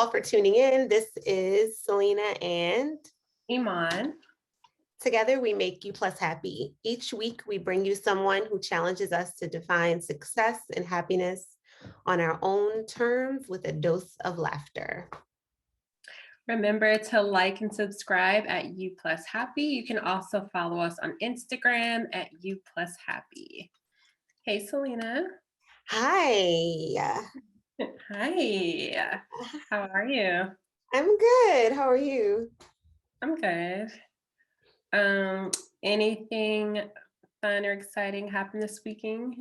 all for tuning in. This is Selena and Iman. Together we make you plus happy. Each week we bring you someone who challenges us to define success and happiness on our own terms with a dose of laughter. Remember to like and subscribe at You Plus Happy. You can also follow us on Instagram at You Plus Happy. Hey, Selena. Hi. Hi. How are you? I'm good. How are you? I'm good. Anything fun or exciting happened this weekend?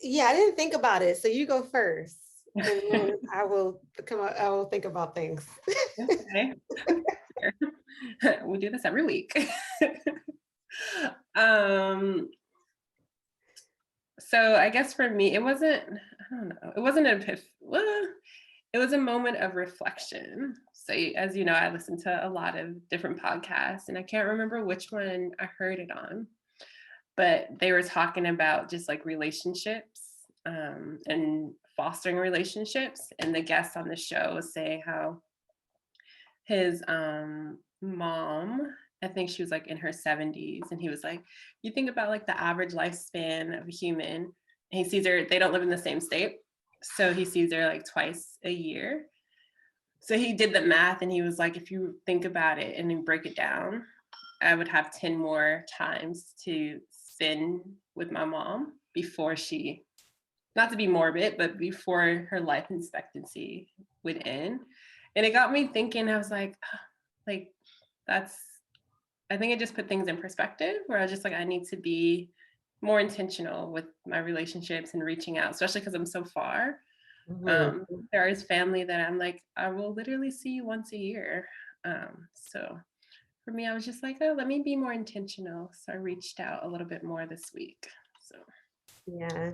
Yeah, I didn't think about it. So you go first. And then I will think about things. Okay. We do this every week. So I guess for me, it wasn't an it was a moment of reflection. So as you know, I listen to a lot of different podcasts and I can't remember which one I heard it on, but they were talking about just like relationships and fostering relationships. And the guest on the show was saying how his mom, I think she was like in her 70s, and he was like, you think about like the average lifespan of a human, and he sees her, they don't live in the same state, so he sees her like twice a year. So he did the math and he was like, if you think about it and then break it down, I would have 10 more times to spend with my mom before she, not to be morbid, but before her life expectancy would end. And it got me thinking, I was like that's, I think it just put things in perspective where I was just like, I need to be more intentional with my relationships and reaching out, especially because I'm so far. There is family that I'm like, I will literally see you once a year. So for me, I was just like, oh, let me be more intentional. So I reached out a little bit more this week. So yeah,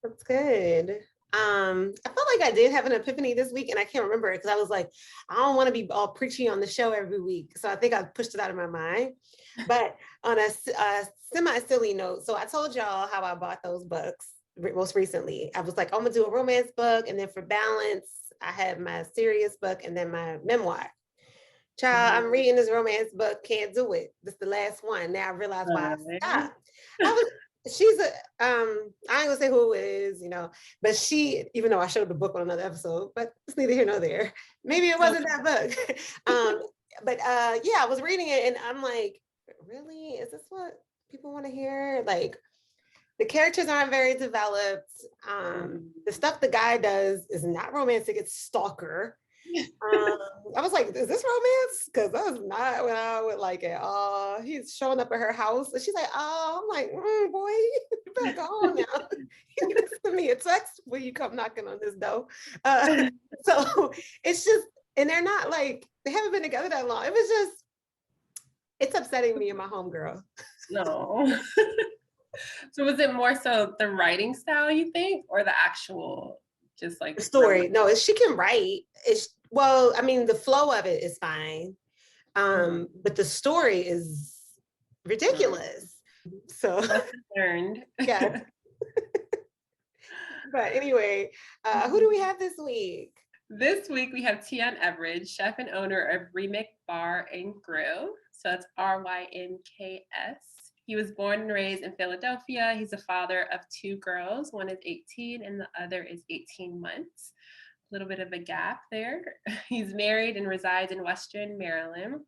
that's good. I felt like I did have an epiphany this week and I can't remember it because I was like, I don't want to be all preachy on the show every week. So I think I pushed it out of my mind. But on a semi-silly note, so I told y'all how I bought those books most recently. I was like, I'm gonna do a romance book, and then for balance, I have my serious book and then my memoir. Child, I'm reading this romance book, can't do it. This is the last one. Now I realize why I stopped. She's a I ain't gonna say who it is, but she, even though I showed the book on another episode, but it's neither here nor there. Maybe it wasn't that book. But yeah, I was reading it and I'm like, really? Is this what people want to hear? Like, the characters aren't very developed. The stuff the guy does is not romantic, it's stalker. I was like, is this romance? Because that's not what I would like at all. He's showing up at her house and she's like, oh, I'm like, boy, you better go home now. He send me a text when you come knocking on this door. So it's just, and they're not like, they haven't been together that long. It was just, it's upsetting me and my homegirl. No. So was it more so the writing style, you think, or the actual just like the story? No, she can write. Well, I mean, the flow of it is fine. But the story is ridiculous. So learned. Yeah. But anyway, who do we have this week? This week we have Teaon Everage, chef and owner of RYMKS Bar and Grille. So that's RYMKS. He was born and raised in Philadelphia. He's a father of 2 girls. One is 18 and the other is 18 months. A little bit of a gap there. He's married and resides in Western Maryland.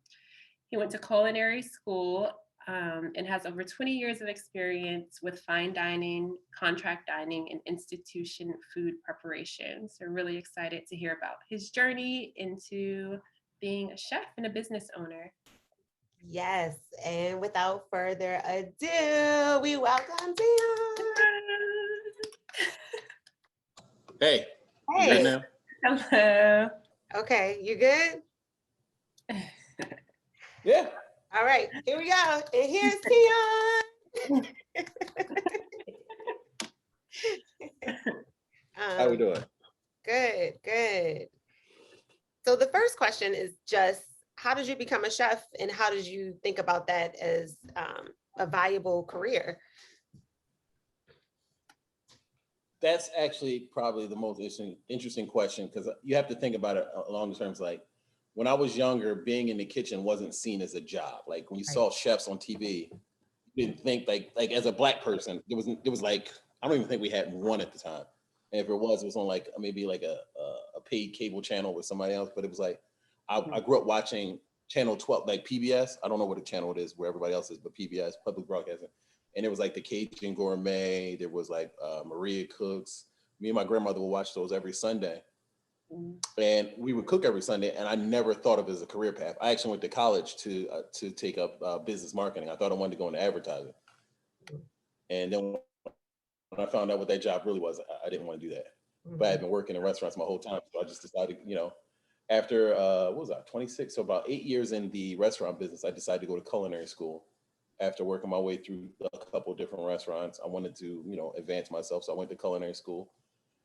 He went to culinary school and has over 20 years of experience with fine dining, contract dining, and institution food preparation. So we're really excited to hear about his journey into being a chef and a business owner. Yes, and without further ado, we welcome Teaon. Hey. Hey. Now? Hello. Okay, you good? Yeah. All right, here we go. And here's Teaon. How we doing? Good. So the first question is just, how did you become a chef and how did you think about that as a viable career? That's actually probably the most interesting question, because you have to think about it along the terms like when I was younger, being in the kitchen wasn't seen as a job. Like when you Right. saw chefs on TV, you didn't think like as a Black person, it was like I don't even think we had one at the time. And if it was on like maybe like a paid cable channel with somebody else. But it was like I grew up watching Channel 12, like PBS. I don't know what the channel it is where everybody else is, but PBS, Public Broadcasting. And it was like the Cajun Gourmet. There was like Maria Cooks. Me and my grandmother would watch those every Sunday. And we would cook every Sunday. And I never thought of it as a career path. I actually went to college to take up business marketing. I thought I wanted to go into advertising. And then when I found out what that job really was, I didn't want to do that. But I had been working in restaurants my whole time. So I just decided, after, what was I, 26? So about 8 years in the restaurant business, I decided to go to culinary school. After working my way through a couple of different restaurants, I wanted to, advance myself. So I went to culinary school,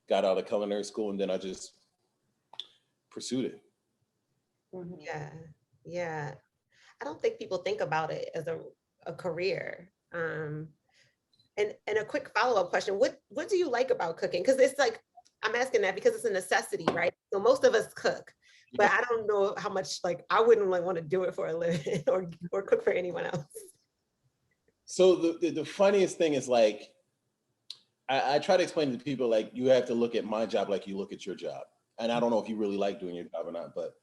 got out of culinary school, and then I just pursued it. Yeah. Yeah. I don't think people think about it as a career. And a quick follow-up question, what do you like about cooking? Because it's like, I'm asking that because it's a necessity, right? So most of us cook, but I don't know how much, like, I wouldn't like want to do it for a living or cook for anyone else. So the funniest thing is like, I try to explain to people, like, you have to look at my job like you look at your job. And I don't know if you really like doing your job or not, but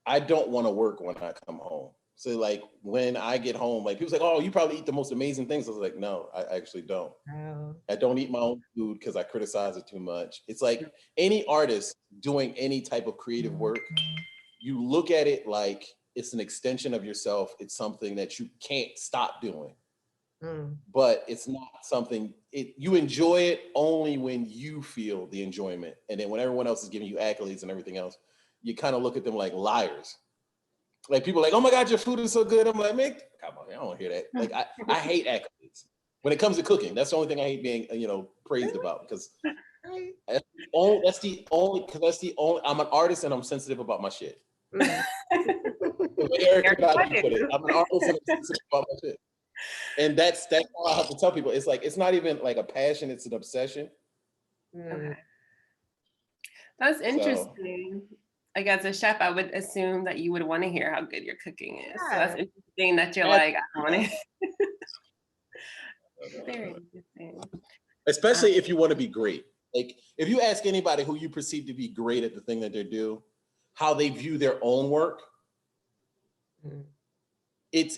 I don't want to work when I come home. So like when I get home, like people's like, oh, you probably eat the most amazing things. I was like, no, I actually don't. Wow. I don't eat my own food because I criticize it too much. It's like any artist doing any type of creative work, you look at it like it's an extension of yourself. It's something that you can't stop doing. But it's not something, you enjoy it only when you feel the enjoyment. And then when everyone else is giving you accolades and everything else, you kind of look at them like liars. Like people are like, oh my God, your food is so good. I'm like, man, come on, I don't hear that. Like I hate accolades. When it comes to cooking, that's the only thing I hate being, praised about, because that's the only, I'm an artist and I'm sensitive about my shit. Eric Bobby put it. I'm an artist and I'm sensitive about my shit. And that's all I have to tell people. It's like, it's not even like a passion, it's an obsession. Okay. That's interesting. So, like as a chef, I would assume that you would want to hear how good your cooking is. Yeah. So that's interesting that you're like, I want to. Very interesting. Especially if you want to be great. Like if you ask anybody who you perceive to be great at the thing that they do, how they view their own work, it's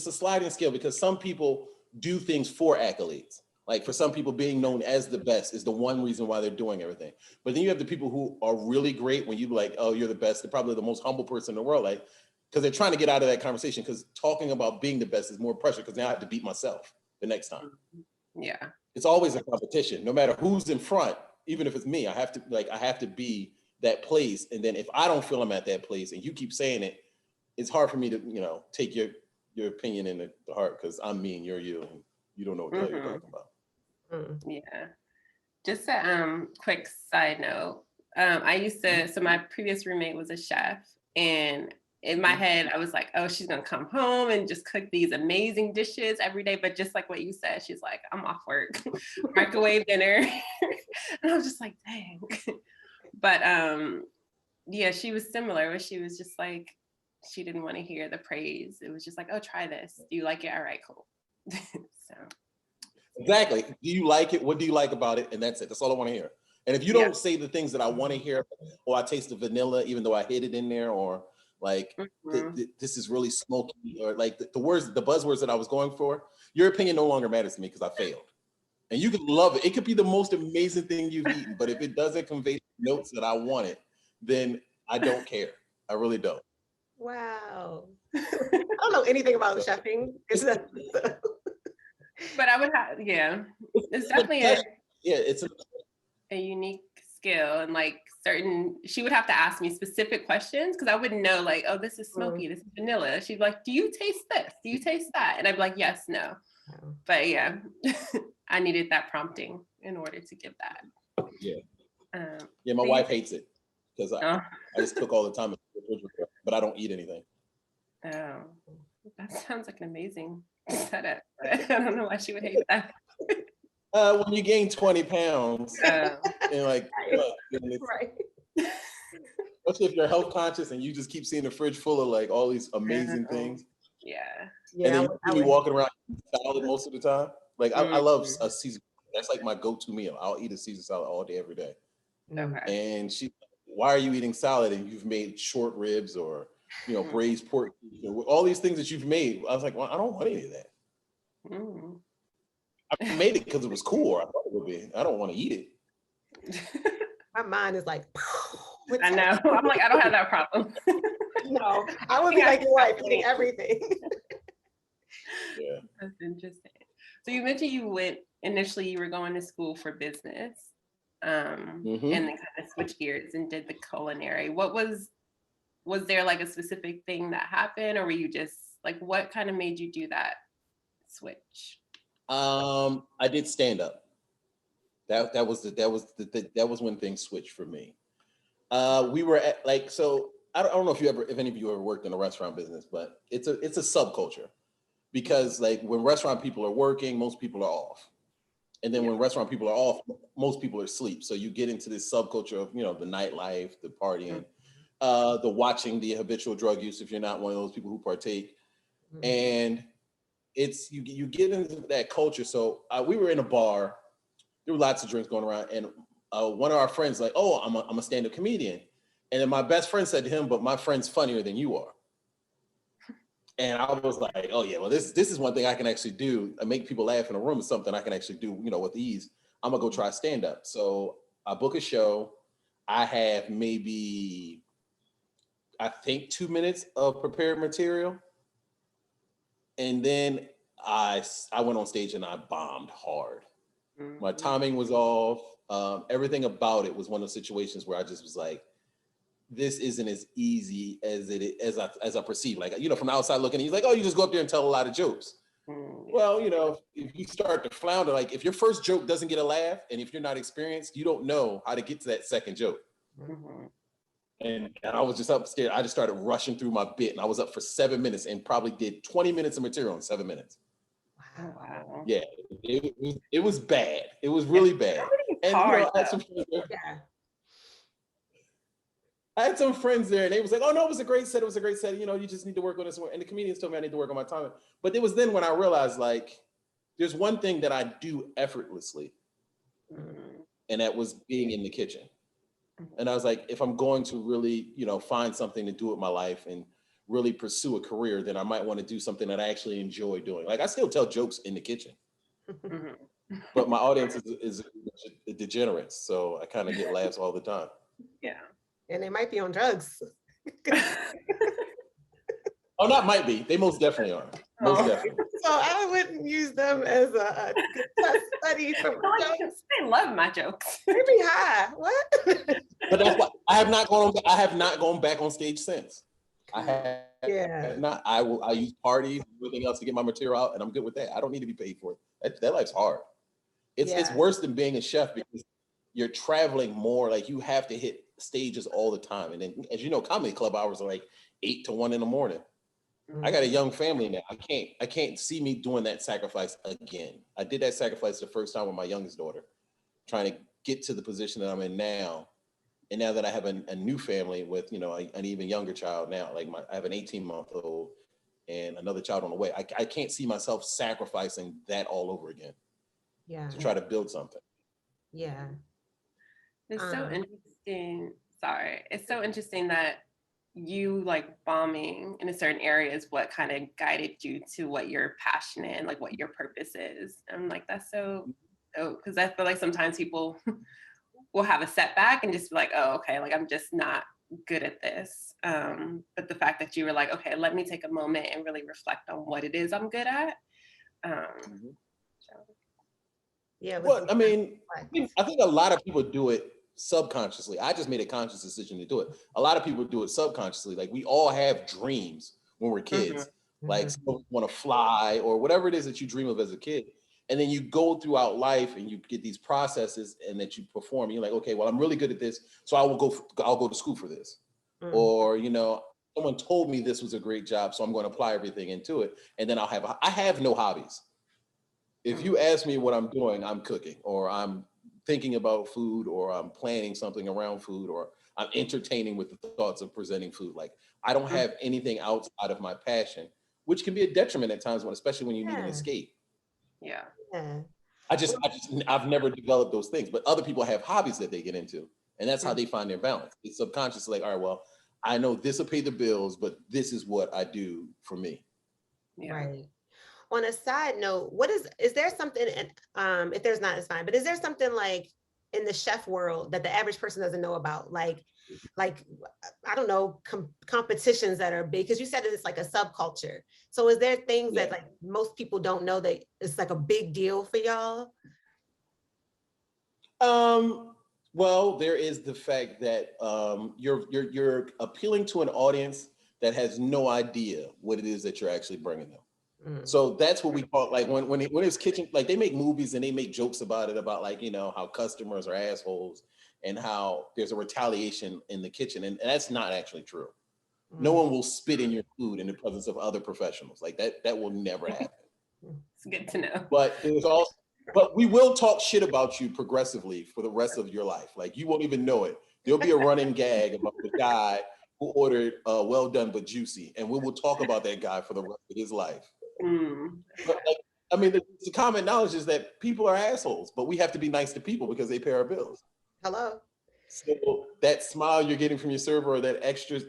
a sliding scale, because some people do things for accolades. Like for some people, being known as the best is the one reason why they're doing everything. But then you have the people who are really great when you like, oh, you're the best. They're probably the most humble person in the world. Like, because they're trying to get out of that conversation, because talking about being the best is more pressure, because now I have to beat myself the next time. Yeah. It's always a competition, no matter who's in front. Even if it's me, I have to be that place. And then if I don't feel I'm at that place and you keep saying it, it's hard for me to, take your opinion in the heart, because I'm me and you're you, and you don't know what the hell you're talking about. Yeah. Just a quick side note. I used to, so my previous roommate was a chef, and in my head, I was like, oh, she's gonna come home and just cook these amazing dishes every day. But just like what you said, she's like, I'm off work, microwave dinner. And I was just like, dang. But yeah, she was similar, where she was just like, she didn't want to hear the praise. It was just like, oh, try this. Do you like it? All right, cool. So. Exactly. Do you like it? What do you like about it? And that's it. That's all I want to hear. And if you don't say the things that I want to hear, or I taste the vanilla, even though I hid it in there, or like, this is really smoky, or like the buzzwords that I was going for, your opinion no longer matters to me, because I failed. And you can love it. It could be the most amazing thing you've eaten, but if it doesn't convey the notes that I wanted, then I don't care. I really don't. Wow. I don't know anything about chefing. But I would have, it's definitely it's a unique skill, and like she would have to ask me specific questions, because I wouldn't know, like, oh, this is smoky, this is vanilla. She'd be like, do you taste this? Do you taste that? And I'd be like, yes, no. But yeah, I needed that prompting in order to give that. Yeah. My wife hates it, because I just cook all the time, but I don't eat anything. Oh, that sounds like an amazing setup. I don't know why she would hate that. When you gain 20 pounds, and like, Right. especially if you're health conscious and you just keep seeing the fridge full of like all these amazing things. Yeah. And then I you be would. walking around eating salad most of the time. Like I love Mhm. a Caesar. That's like my go-to meal. I'll eat a Caesar salad all day, every day. Okay. And she, why are you eating salad? And you've made short ribs or braised pork, all these things that you've made. I was like, well, I don't want any of that. Mm. I made it because it was cool. Or I thought it would be. I don't want to eat it. My mind is like, I know. I'm like, I don't have that problem. No, I would be like, you're right, eating everything. Yeah. That's interesting. So you mentioned you were going to school for business, and then kind of switched gears and did the culinary. Was there like a specific thing that happened, or were you just like, what kind of made you do that switch? I did stand up. That was when things switched for me. We were at like, so I don't know if any of you ever worked in a restaurant business, but it's a subculture, because like when restaurant people are working, most people are off. And then when restaurant people are off, most people are asleep. So you get into this subculture of, the nightlife, the partying, the watching, the habitual drug use, if you're not one of those people who partake. And it's, you get into that culture. So we were in a bar, there were lots of drinks going around. And one of our friends like, oh, I'm a stand-up comedian. And then my best friend said to him, but my friend's funnier than you are. And I was like, oh yeah, well, this is one thing I can actually do. Make people laugh in a room is something I can actually do, with ease. I'm gonna go try stand up. So I book a show. I have maybe, I think, 2 minutes of prepared material. And then I went on stage and I bombed hard. My timing was off. Everything about it was one of those situations where I just was like, this isn't as easy as I perceive. Like, from the outside looking, he's like, oh, you just go up there and tell a lot of jokes. Well, if you start to flounder, like if your first joke doesn't get a laugh, and if you're not experienced, you don't know how to get to that second joke. And I was just upstairs. I just started rushing through my bit, and I was up for 7 minutes and probably did 20 minutes of material in 7 minutes. Wow. Yeah, it was bad. It was really bad. And hard, I had some friends there. Yeah. I had some friends there, and they was like, "Oh no, it was a great set. It was a great set. You just need to work on this one." And the comedians told me I need to work on my timing. But it was then when I realized, like, there's one thing that I do effortlessly, and that was being in the kitchen. And I was like, if I'm going to really, find something to do with my life and really pursue a career, then I might want to do something that I actually enjoy doing. Like, I still tell jokes in the kitchen, but my audience is degenerates, so I kind of get laughs all the time. Yeah. And they might be on drugs. Oh, not might be. They most definitely are. Most definitely. So I wouldn't use them as a test study for my jokes. I love my jokes. They be high. What? But that's why I have not gone back on stage since. I have not. I use parties and everything else to get my material out, and I'm good with that. I don't need to be paid for it. That life's hard. It's worse than being a chef because you're traveling more. Like, you have to hit stages all the time. And then, as you know, comedy club hours are like 8 to 1 in the morning. I got a young family now. I can't see me doing that sacrifice again. I did that sacrifice the first time with my youngest daughter, trying to get to the position that I'm in now. And now that I have a new family with, an even younger child now, like I have an 18-month-old and another child on the way. I can't see myself sacrificing that all over again. Yeah. To try to build something. Yeah. It's so interesting. Sorry. It's so interesting that you like bombing in a certain area is what kind of guided you to what you're passionate and like what your purpose is. I'm like, that's so, because I feel like sometimes people will have a setback and just be like, oh, okay, like I'm just not good at this. But the fact that you were like, okay, let me take a moment and really reflect on what it is I'm good at. Yeah. Well, I mean, I think a lot of people do it subconsciously. I just made a conscious decision to do it. A lot of people do it subconsciously. Like, we all have dreams when we're kids. Like, some want to fly or whatever it is that you dream of as a kid. And then you go throughout life and you get these processes and that you perform. And you're like, okay, well, I'm really good at this, so I'll go to school for this. Or, someone told me this was a great job, so I'm going to apply everything into it. And then I have no hobbies. If you ask me what I'm doing, I'm cooking, or I'm thinking about food, or I'm planning something around food, or I'm entertaining with the thoughts of presenting food. Like I don't have anything outside of my passion, which can be a detriment at times when, especially when you need an Yeah. escape. Yeah. Yeah. I've never developed those things, but other people have hobbies that they get into, and that's how they find their balance. It's subconsciously like, all right, well, I know this will pay the bills, but this is what I do for me. Yeah. Right. On a side note, is there something, and if there's not, it's fine, but is there something like in the chef world that the average person doesn't know about? Like I don't know, competitions that are big, because you said it's like a subculture. So is there things Yeah. that like most people don't know that it's like a big deal for y'all? Well, there is the fact that you're appealing to an audience that has no idea what it is that you're actually bringing them. Mm. So that's what we call, like when it's kitchen, like they make movies and they make jokes about it, about like, how customers are assholes and how there's a retaliation in the kitchen, and that's not actually true. No one will spit in your food in the presence of other professionals. Like that will never happen. It's good to know. But we will talk shit about you progressively for the rest of your life. Like you won't even know it. There'll be a running gag about the guy who ordered well done but juicy, and we will talk about that guy for the rest of his life. But like, I mean, the common knowledge is that people are assholes, but we have to be nice to people because they pay our bills. Hello. So that smile you're getting from your server, or that extra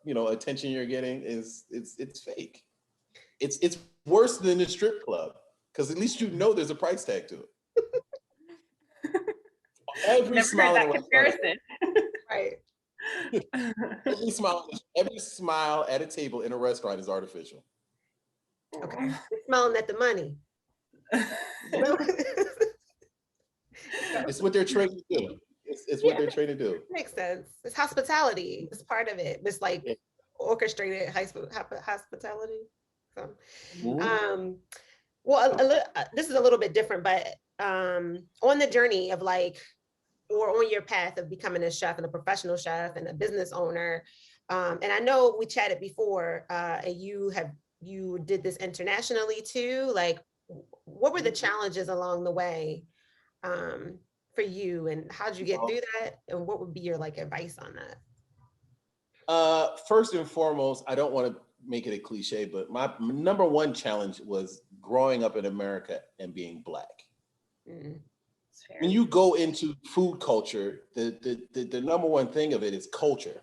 attention you're getting, it's fake. It's worse than the strip club, because at least there's a price tag to it. Every smile in a comparison. Right. every smile at a table in a restaurant is artificial. Okay. You're smiling at the money. It's what they're trained to do. It's what they're trained to do. Makes sense. It's hospitality. It's part of it. It's like orchestrated hospitality. So, well, this is a little bit different, but on the journey of like, or on your path of becoming a chef and a professional chef and a business owner, and I know we chatted before, and you did this internationally too. Like, what were the challenges along the way for you, and how did you get through that, and what would be your like advice on that? First and foremost, I don't want to make it a cliche, but my number one challenge was growing up in America and being Black. When you go into food culture, the number one thing of it is culture.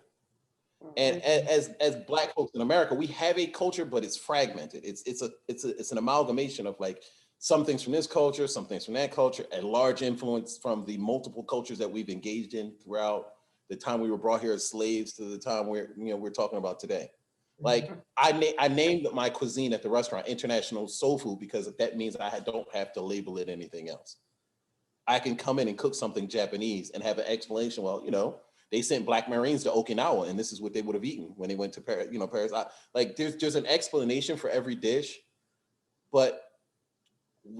And as Black folks in America, we have a culture, but it's fragmented. It's an amalgamation of like some things from this culture, some things from that culture, a large influence from the multiple cultures that we've engaged in throughout the time we were brought here as slaves to the time we're talking about today. Like I named my cuisine at the restaurant International Soul Food because that means I don't have to label it anything else. I can come in and cook something Japanese and have an explanation. Well, they sent Black Marines to Okinawa, and this is what they would have eaten when they went to Paris. Paris. There's an explanation for every dish, but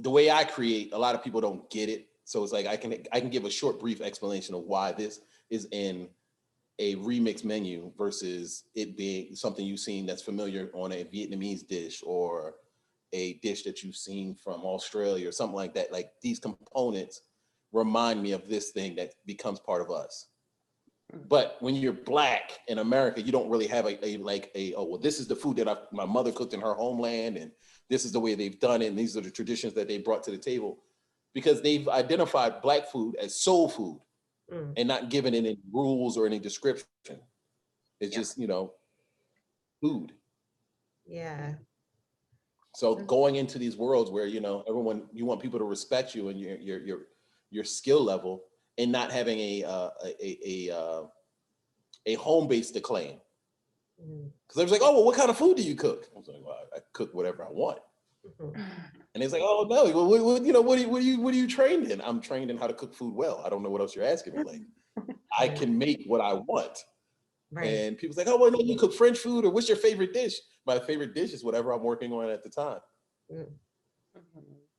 the way I create, a lot of people don't get it. So it's like I can give a short, brief explanation of why this is in a remix menu versus it being something you've seen that's familiar on a Vietnamese dish or a dish that you've seen from Australia or something like that. Like these components remind me of this thing that becomes part of us. But when you're Black in America, you don't really have this is the food that my mother cooked in her homeland, and this is the way they've done it, and these are the traditions that they brought to the table, because they've identified Black food as soul food and not given it any rules or any description. It's just, food. Yeah. So going into these worlds where, everyone, you want people to respect you and your skill level, and not having a home base to claim. Because they was like, oh, well, what kind of food do you cook? I was like, well, I cook whatever I want. And it's like, oh no, well, what are you trained in? I'm trained in how to cook food well. I don't know what else you're asking me. Like, I can make what I want. Right. And people's like, oh, well, no, you cook French food, or what's your favorite dish? My favorite dish is whatever I'm working on at the time.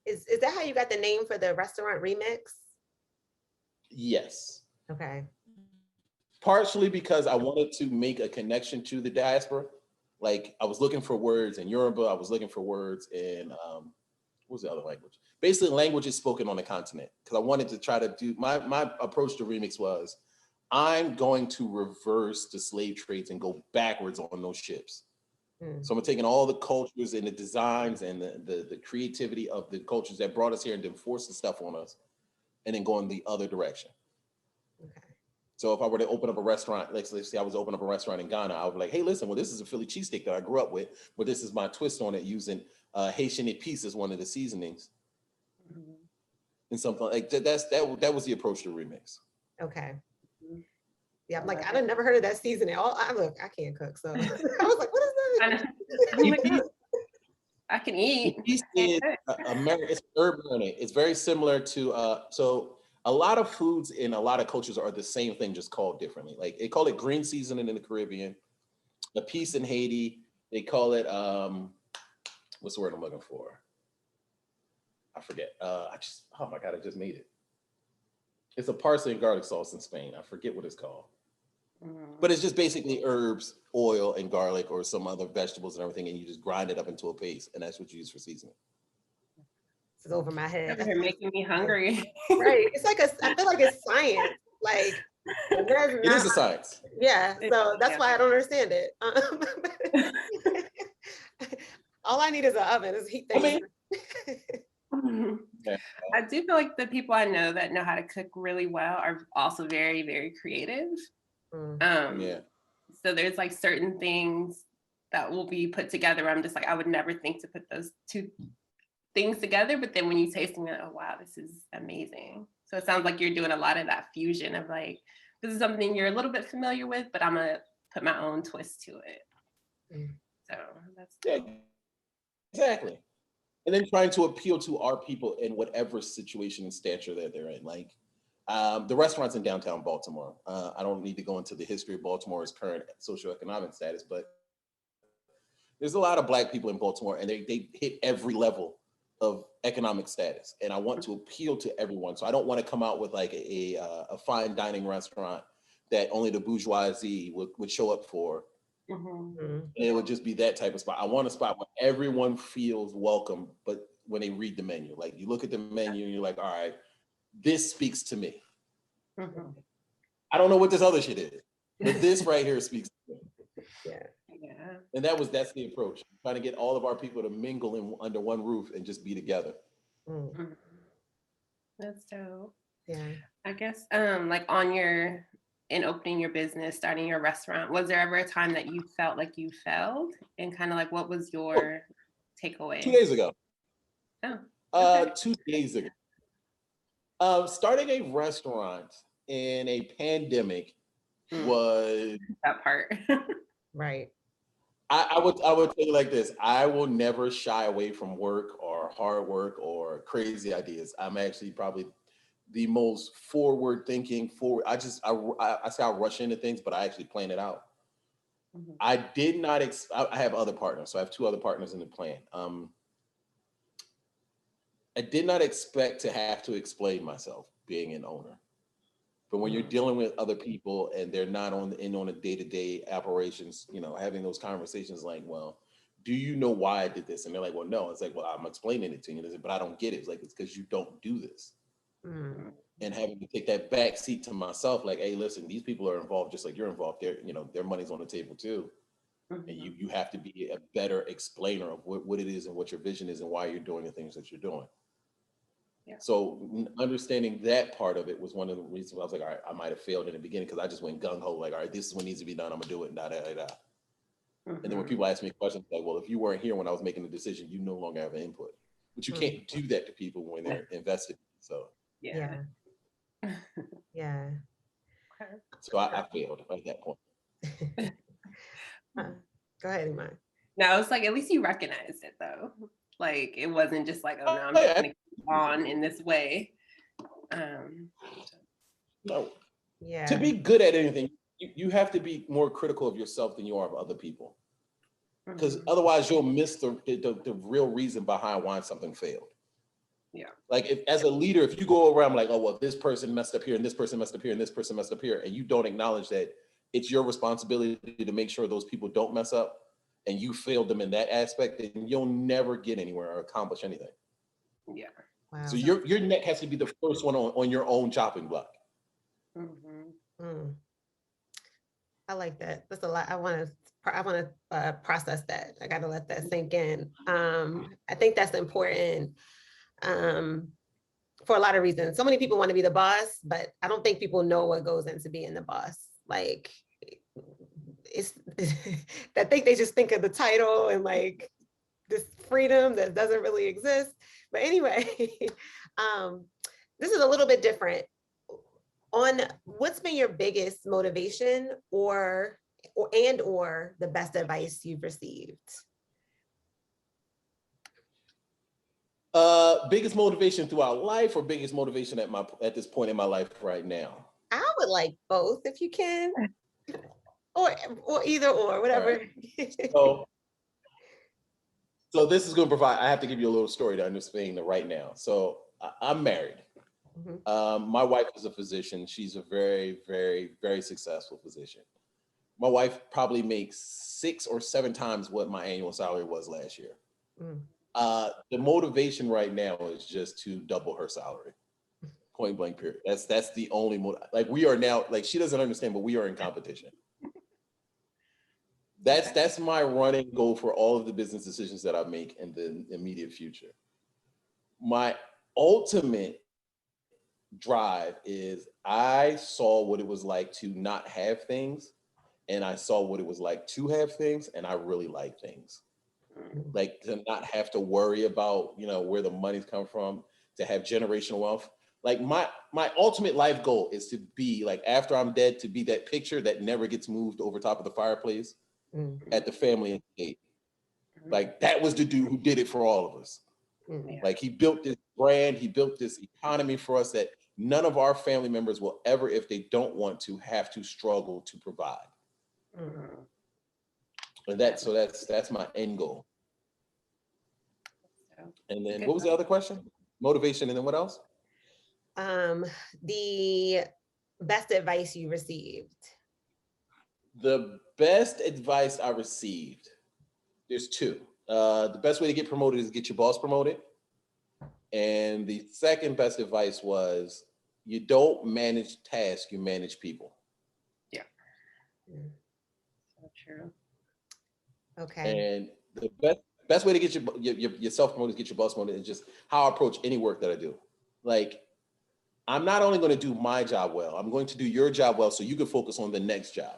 Is that how you got the name for the restaurant, RYMKS? Yes. Okay. Partially because I wanted to make a connection to the diaspora. Like I was looking for words in Yoruba, I was looking for words in what's the other language? Basically, language is spoken on the continent. Because I wanted to try to do, my approach to RYMKS was, I'm going to reverse the slave trades and go backwards on those ships. So I'm taking all the cultures and the designs and the creativity of the cultures that brought us here and then forcing stuff on us, and then going the other direction. Okay. So if I were to open up a restaurant, let's say I was open up a restaurant in Ghana, I would be like, hey, listen, well, this is a Philly cheesesteak that I grew up with, but this is my twist on it using Haitian épices as one of the seasonings. And something like that. That was the approach to RYMKS. Okay. Yeah, I'm like, I never heard of that seasoning. I can't cook, so I was like, what is that? I can eat. It's herb marinade. It's very similar to so a lot of foods in a lot of cultures are the same thing, just called differently. Like they call it green seasoning in the Caribbean, the piece in Haiti, they call it what's the word I'm looking for? I forget. Oh my God, I just made it. It's a parsley and garlic sauce in Spain. I forget what it's called. But it's just basically herbs, oil, and garlic, or some other vegetables and everything, and you just grind it up into a paste, and that's what you use for seasoning. It's over my head. You're making me hungry. Right. It's like I feel like it's science. Like it is a science. Yeah. So that's why I don't understand it. All I need is an oven. Is heat things. I do feel like the people I know that know how to cook really well are also very, very creative. So there's like certain things that will be put together where I'm just like, I would never think to put those two things together, but then when you taste them, you're like, oh wow, this is amazing. So it sounds like you're doing a lot of that fusion of like, this is something you're a little bit familiar with, but I'm gonna put my own twist to it. So that's exactly. And then trying to appeal to our people in whatever situation and stature that they're in. Like the restaurants in downtown Baltimore. I don't need to go into the history of Baltimore's current socioeconomic status, but there's a lot of Black people in Baltimore, and they hit every level of economic status. And I want to appeal to everyone. So I don't want to come out with like a fine dining restaurant that only the bourgeoisie would show up for. And it would just be that type of spot. I want a spot where everyone feels welcome, but when they read the menu, like you look at the menu and you're like, all right, this speaks to me. I don't know what this other shit is, but this right here speaks to me. Yeah. And that's the approach. Trying to get all of our people to mingle under one roof and just be together. That's dope. Yeah. I guess like in opening your business, starting your restaurant, was there ever a time that you felt like you failed? And kind of like, what was your takeaway? 2 days ago. Oh, okay. 2 days ago. Starting a restaurant in a pandemic was that part. Right. I would tell you like this. I will never shy away from work or hard work or crazy ideas. I'm actually probably the most forward thinking. I say I rush into things, but I actually plan it out. I did not. I have other partners, so I have 2 other partners in the plan. I did not expect to have to explain myself being an owner. But when you're dealing with other people and they're not on a day-to-day operations, having those conversations like, well, do you know why I did this? And they're like, well, no. It's like, well, I'm explaining it to you, but I don't get it. It's like, it's because you don't do this. And having to take that back seat to myself, like, hey, listen, these people are involved just like you're involved. Their money's on the table too. And you have to be a better explainer of what it is and what your vision is and why you're doing the things that you're doing. So understanding that part of it was one of the reasons why I was like, all right, I might have failed in the beginning because I just went gung ho, like, all right, this is what needs to be done. I'm gonna do it. And then when people ask me questions like, well, if you weren't here when I was making the decision, you no longer have an input. But you can't do that to people when they're invested. So Yeah. So I failed at that point. Go ahead, Iman. No, it's like at least you recognized it though. Like it wasn't just like, oh no, I'm just gonna keep on in this way. No. Yeah. To be good at anything, you have to be more critical of yourself than you are of other people. Because otherwise you'll miss the real reason behind why something failed. Yeah. Like as a leader, if you go around like, oh, well, this person messed up here and this person messed up here and this person messed up here, and you don't acknowledge that it's your responsibility to make sure those people don't mess up and you failed them in that aspect, then you'll never get anywhere or accomplish anything. Yeah. Wow. So your neck has to be the first one on your own chopping block. I like that. That's a lot. I want to process that. I got to let that sink in. I think that's important for a lot of reasons. So many people want to be the boss, but I don't think people know what goes into being the boss. Like, it's I think they just think of the title and like this freedom that doesn't really exist. But anyway, this is a little bit different. On what's been your biggest motivation or the best advice you've received? Biggest motivation throughout life or biggest motivation at this point in my life right now? I would like both if you can, or either or, whatever. Right. So this is going to provide. I have to give you a little story to understand the right now. So I'm married. My wife is a physician. She's a very, very, very successful physician. My wife probably makes 6 or 7 times what my annual salary was last year. The motivation right now is just to double her salary. Point blank period. That's the only like we are now, like she doesn't understand, but we are in competition. That's my running goal for all of the business decisions that I make in the immediate future. My ultimate drive is I saw what it was like to not have things, and I saw what it was like to have things, and I really like things. Like to not have to worry about, where the money's come from, to have generational wealth. Like my ultimate life goal is to be like, after I'm dead, to be that picture that never gets moved over top of the fireplace at the family estate. Like that was the dude who did it for all of us. Like he built this brand, he built this economy for us that none of our family members will ever, if they don't want to, have to struggle to provide. And that's my end goal. And then what was the other question? Motivation, and then what else? The best advice you received. The best advice I received, there's 2. The best way to get promoted is to get your boss promoted. And the second best advice was, you don't manage tasks, you manage people. Yeah. So true. Okay. And the best way to get yourself promoted is get your boss promoted, is just how I approach any work that I do. Like, I'm not only going to do my job well, I'm going to do your job well so you can focus on the next job.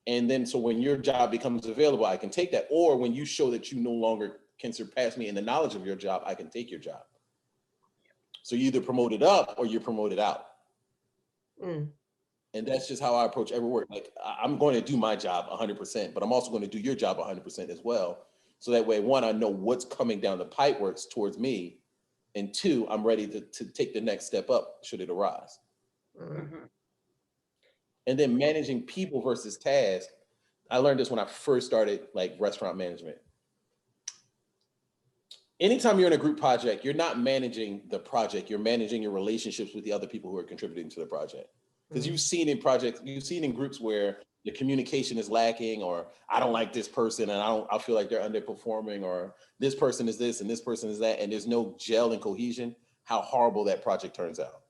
And then so when your job becomes available, I can take that. Or when you show that you no longer can surpass me in the knowledge of your job, I can take your job. So you either promote it up or you're promoted out. And that's just how I approach every work. Like, I'm going to do my job 100%, but I'm also going to do your job 100% as well. So that way, 1, I know what's coming down the pipe works towards me. And 2, I'm ready to take the next step up should it arise. And then managing people versus tasks. I learned this when I first started like restaurant management. Anytime you're in a group project, you're not managing the project, you're managing your relationships with the other people who are contributing to the project. Because you've seen in groups where the communication is lacking, or I don't like this person and I feel like they're underperforming, or this person is this and this person is that, and there's no gel and cohesion, how horrible that project turns out.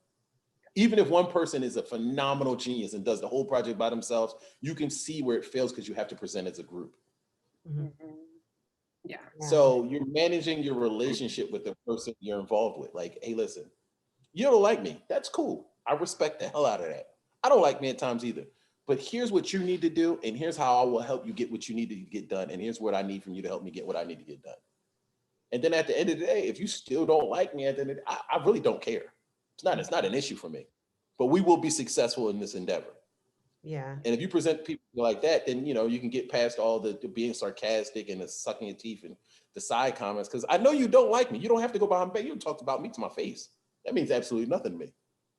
Even if one person is a phenomenal genius and does the whole project by themselves, you can see where it fails because you have to present as a group. Yeah. So you're managing your relationship with the person you're involved with. Like, hey, listen, you don't like me. That's cool. I respect the hell out of that. I don't like me at times either. But here's what you need to do, and here's how I will help you get what you need to get done, and here's what I need from you to help me get what I need to get done. And then at the end of the day, if you still don't like me, at the end of the day, I really don't care. It's not an issue for me. But we will be successful in this endeavor. Yeah. And if you present people like that, then you can get past all the being sarcastic and the sucking your teeth and the side comments. Because I know you don't like me. You don't have to go behind my back. You talked about me to my face. That means absolutely nothing to me.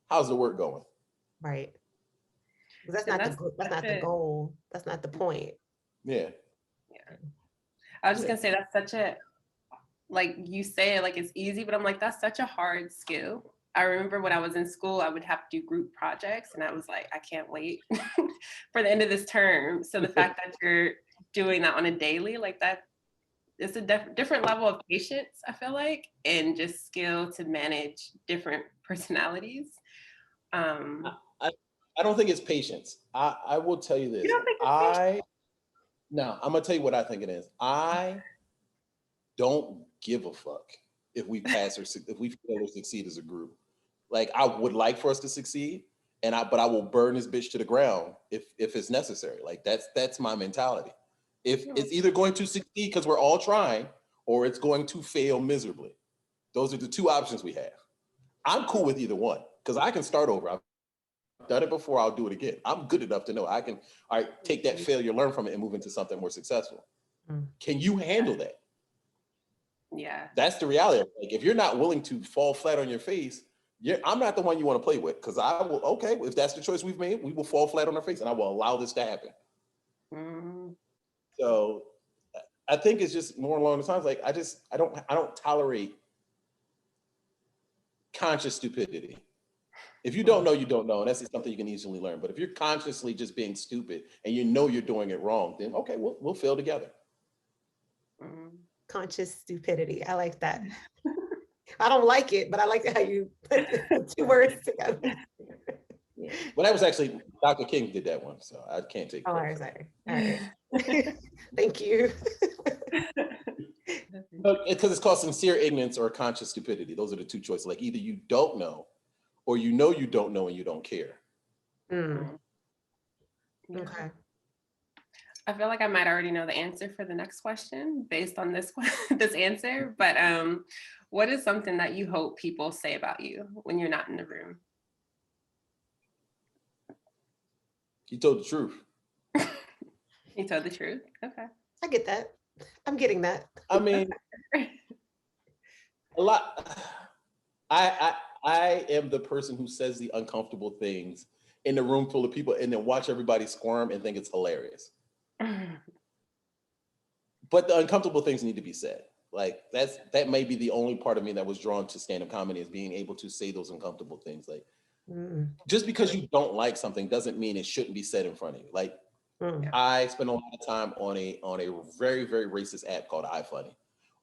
How's the work going? Right. That's not the goal. That's not the point. Yeah. I was just gonna say that's such a, like you say it like it's easy, but I'm like, that's such a hard skill. I remember when I was in school, I would have to do group projects, and I was like, I can't wait for the end of this term. So the fact that you're doing that on a daily, like it's a different level of patience, I feel like, and just skill to manage different personalities. I don't think it's patience. I will tell you this. You don't think it's patience? No, I'm gonna tell you what I think it is. I don't give a fuck if we pass or if we fail or succeed as a group. Like I would like for us to succeed, but I will burn this bitch to the ground if it's necessary. Like that's my mentality. If it's either going to succeed because we're all trying, or it's going to fail miserably. Those are the two options we have. I'm cool with either one because I can start over. I've done it before. I'll do it again. I'm good enough to know I can. All right, take that failure, learn from it, and move into something more successful. Can you handle that? Yeah. That's the reality. Like if you're not willing to fall flat on your face, I'm not the one you want to play with because I will. Okay, if that's the choice we've made, we will fall flat on our face, and I will allow this to happen. So I think it's just more along the lines like I don't tolerate conscious stupidity. If you don't know, you don't know, and that's just something you can easily learn. But if you're consciously just being stupid and you know you're doing it wrong, then okay, we'll fail together. Conscious stupidity. I like that. I don't like it, but I like how you put two words together. Well, that was actually Dr. King did that one, so I can't take credit. Sorry. All right. Thank you. Because it's called sincere ignorance or conscious stupidity. Those are the two choices. Like either you don't know, or you know you don't know and you don't care. Okay. I feel like I might already know the answer for the next question based on this this answer. But what is something that you hope people say about you when you're not in the room? You told the truth. You told the truth. Okay. I get that. I'm getting that. I mean, a lot. I am the person who says the uncomfortable things in the room full of people and then watch everybody squirm and think it's hilarious. But the uncomfortable things need to be said. Like that may be the only part of me that was drawn to stand-up comedy is being able to say those uncomfortable things. Like just because you don't like something doesn't mean it shouldn't be said in front of you. Like I spend a lot of time on a very, very racist app called iFunny.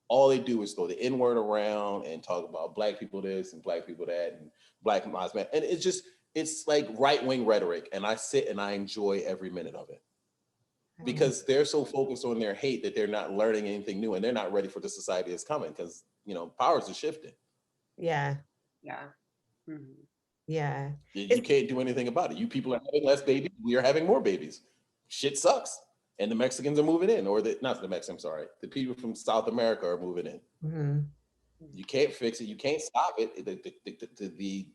All they do is throw the N-word around and talk about black people this and black people that and black lives matter. And it's like right-wing rhetoric. And I sit and I enjoy every minute of it. Because they're so focused on their hate that they're not learning anything new and they're not ready for the society that's coming because, powers are shifting. Yeah. Yeah. Yeah. You can't do anything about it. You people are having less babies. We are having more babies. Shit sucks. And the Mexicans are moving in, or not the Mexicans, I'm sorry. The people from South America are moving in. You can't fix it. You can't stop it. The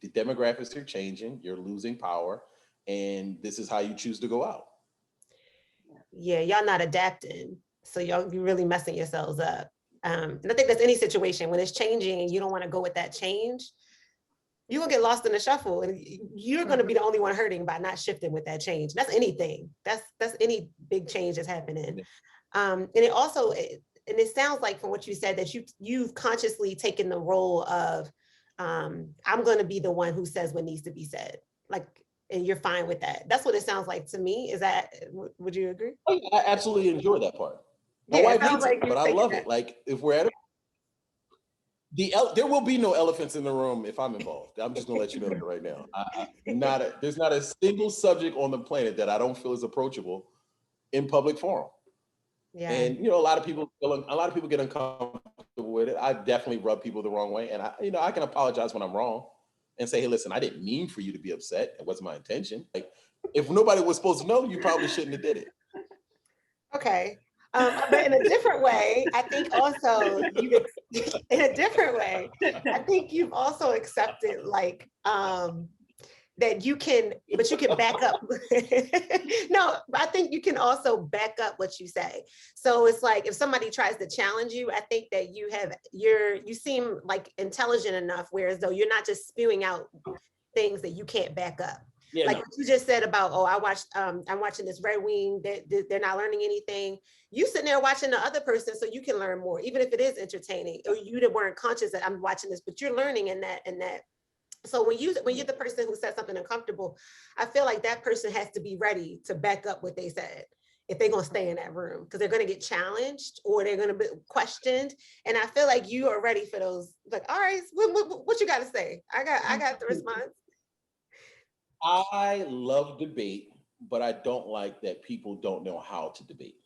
demographics are changing. You're losing power. And this is how you choose to go out. Yeah, y'all not adapting. So you're really messing yourselves up. And I think that's any situation when it's changing and you don't want to go with that change, you're gonna get lost in the shuffle and you're gonna be the only one hurting by not shifting with that change. That's anything. That's any big change that's happening. And it also, and it sounds like from what you said that you've consciously taken the role of I'm gonna be the one who says what needs to be said. Like, and you're fine with that. That's what it sounds like to me. Is that, would you agree? Oh, yeah, I absolutely enjoy that part. My wife hates it, but I love it. Like if we're at it, there will be no elephants in the room if I'm involved. I'm just gonna let you know that right now. There's not a single subject on the planet that I don't feel is approachable in public forum. Yeah. And a lot of people get uncomfortable with it. I definitely rub people the wrong way, and I can apologize when I'm wrong and say, hey, listen, I didn't mean for you to be upset. It wasn't my intention. Like, if nobody was supposed to know, you probably shouldn't have did it. Okay. But in a different way, I think also you've also accepted like that you can back up. No, I think you can also back up what you say. So it's like if somebody tries to challenge you, I think that you seem like intelligent enough, whereas though you're not just spewing out things that you can't back up. Yeah, like what you just said about, I'm watching this Red Wing, they're not learning anything. You sitting there watching the other person so you can learn more, even if it is entertaining, or you weren't conscious that I'm watching this, but you're learning in that. So when you're the person who said something uncomfortable, I feel like that person has to be ready to back up what they said. if they're gonna stay in that room, because they're gonna get challenged or they're gonna be questioned. And I feel like you are ready for those. Like, all right, what you got to say? I got the response. I love debate, but I don't like that people don't know how to debate.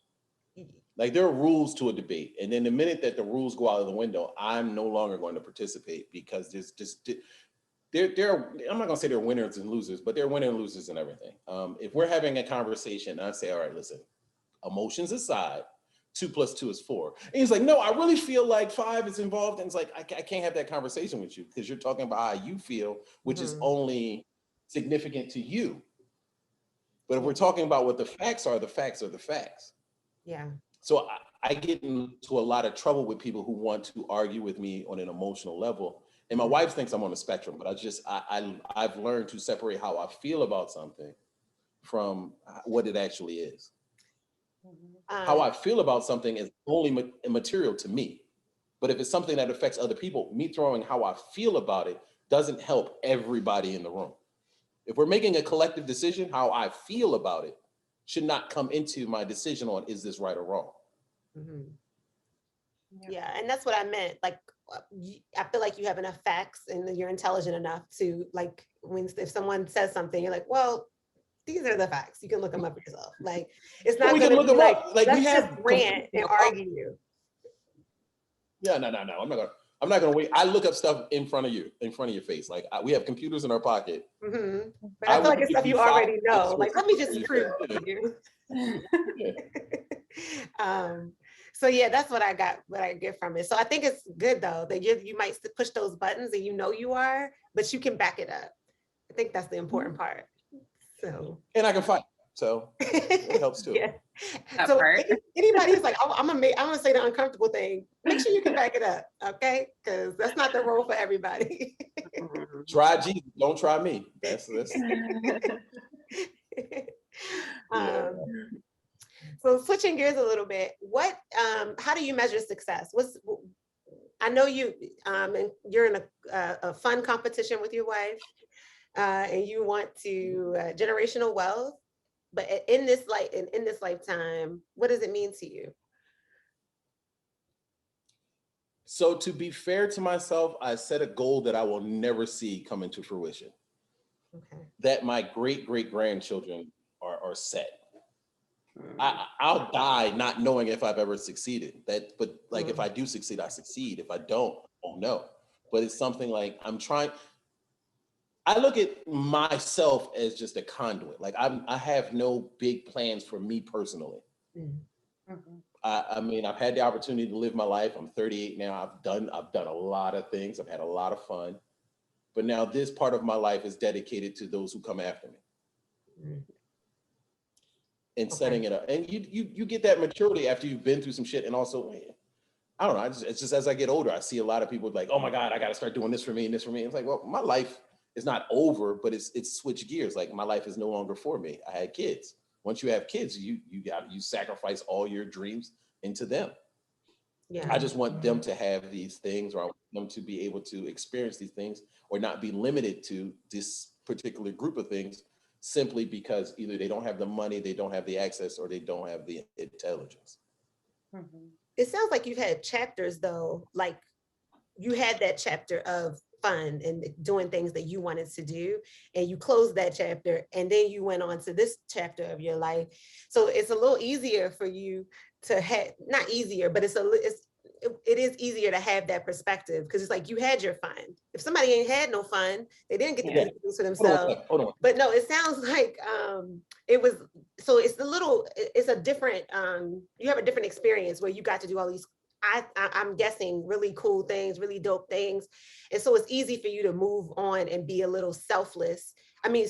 Like, there are rules to a debate, and then the minute that the rules go out of the window, I'm no longer going to participate, because there's just I'm not gonna say they're winners and losers, but they're winners and losers in everything. If we're having a conversation, I say, all right, listen, emotions aside, 2 + 2 is 4. And he's like, no, I really feel like 5 is involved. And it's like, I can't have that conversation with you, because you're talking about how you feel, which is only significant to you. But if we're talking about what the facts are, the facts are the facts. Yeah. So I get into a lot of trouble with people who want to argue with me on an emotional level. And my wife thinks I'm on the spectrum, but I've learned to separate how I feel about something from what it actually is. How I feel about something is only immaterial to me. But if it's something that affects other people, me throwing how I feel about it doesn't help everybody in the room. If we're making a collective decision, how I feel about it should not come into my decision on, is this right or wrong? Yeah, and that's what I meant. Like, I feel like you have enough facts and you're intelligent enough to, like, if someone says something, you're like, well, these are the facts. You can look them up yourself. Like, it's not going to be like, let's just rant and argue. Yeah, no. I'm not gonna wait. I look up stuff in front of your face. Like, we have computers in our pocket. But I feel like it's stuff you already know. Like, let me just prove to you. So yeah, that's what I get from it. So I think it's good though that you might push those buttons and you are, but you can back it up. I think that's the important part. So, and I can fight. So it helps too. Yeah. So anybody who's like, I'm gonna say the uncomfortable thing, make sure you can back it up, okay? Because that's not the role for everybody. Try Jesus, don't try me. That's So switching gears a little bit, how do you measure success? I know you're in a fun competition with your wife, and you want to generational wealth. But in this lifetime, what does it mean to you? So, to be fair to myself, I set a goal that I will never see come into fruition. Okay. That my great grandchildren are set. I'll die not knowing if I've ever succeeded. But if I do succeed, I succeed. If I don't, I won't know. But it's something like I'm trying. I look at myself as just a conduit. Like, I have no big plans for me personally. I mean, I've had the opportunity to live my life. I'm 38 now. I've done a lot of things. I've had a lot of fun. But now this part of my life is dedicated to those who come after me. And setting it up. And you get that maturity after you've been through some shit. And also, I don't know, it's just as I get older, I see a lot of people like, oh my God, I got to start doing this for me and this for me. It's like, well, my life is not over, but it's switched gears. Like, my life is no longer for me. I had kids. Once you have kids, you sacrifice all your dreams into them. Yeah. I just want them to have these things, or I want them to be able to experience these things, or not be limited to this particular group of things, simply because either they don't have the money, they don't have the access, or they don't have the intelligence. It sounds like you've had chapters though, like you had that chapter of fun and doing things that you wanted to do, and you closed that chapter, and then you went on to this chapter of your life. So it's a little easier for you to have, not easier, but it is easier to have that perspective, because it's like you had your fun. If somebody ain't had no fun, they didn't get to do things for themselves. Hold on. But no, it sounds like it's a different, you have a different experience where you got to do all these, I'm guessing, really cool things, really dope things. And so it's easy for you to move on and be a little selfless. I mean,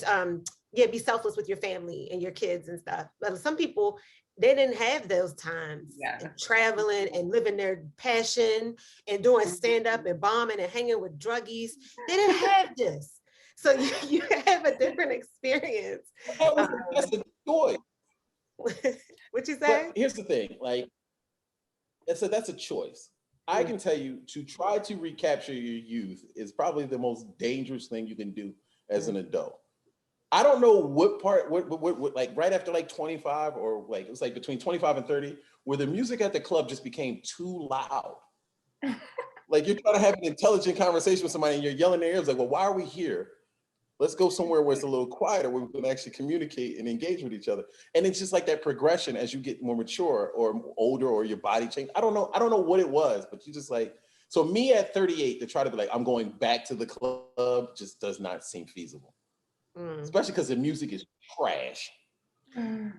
be selfless with your family and your kids and stuff. But some people, they didn't have those times, and traveling and living their passion and doing stand-up and bombing and hanging with druggies. They didn't have this. So you have a different experience. That's a joy. What you say? But here's the thing, like, that's a choice. I can tell you, to try to recapture your youth is probably the most dangerous thing you can do as an adult. I don't know what part, what like right after like 25 or like, it was like between 25 and 30, where the music at the club just became too loud. Like you're trying to have an intelligent conversation with somebody and you're yelling in their ears like, well, why are we here? Let's go somewhere where it's a little quieter, where we can actually communicate and engage with each other. And it's just like that progression as you get more mature or older or your body change. I don't know what it was, but you just like, so me at 38 to try to be like, I'm going back to the club just does not seem feasible. Especially because the music is trash.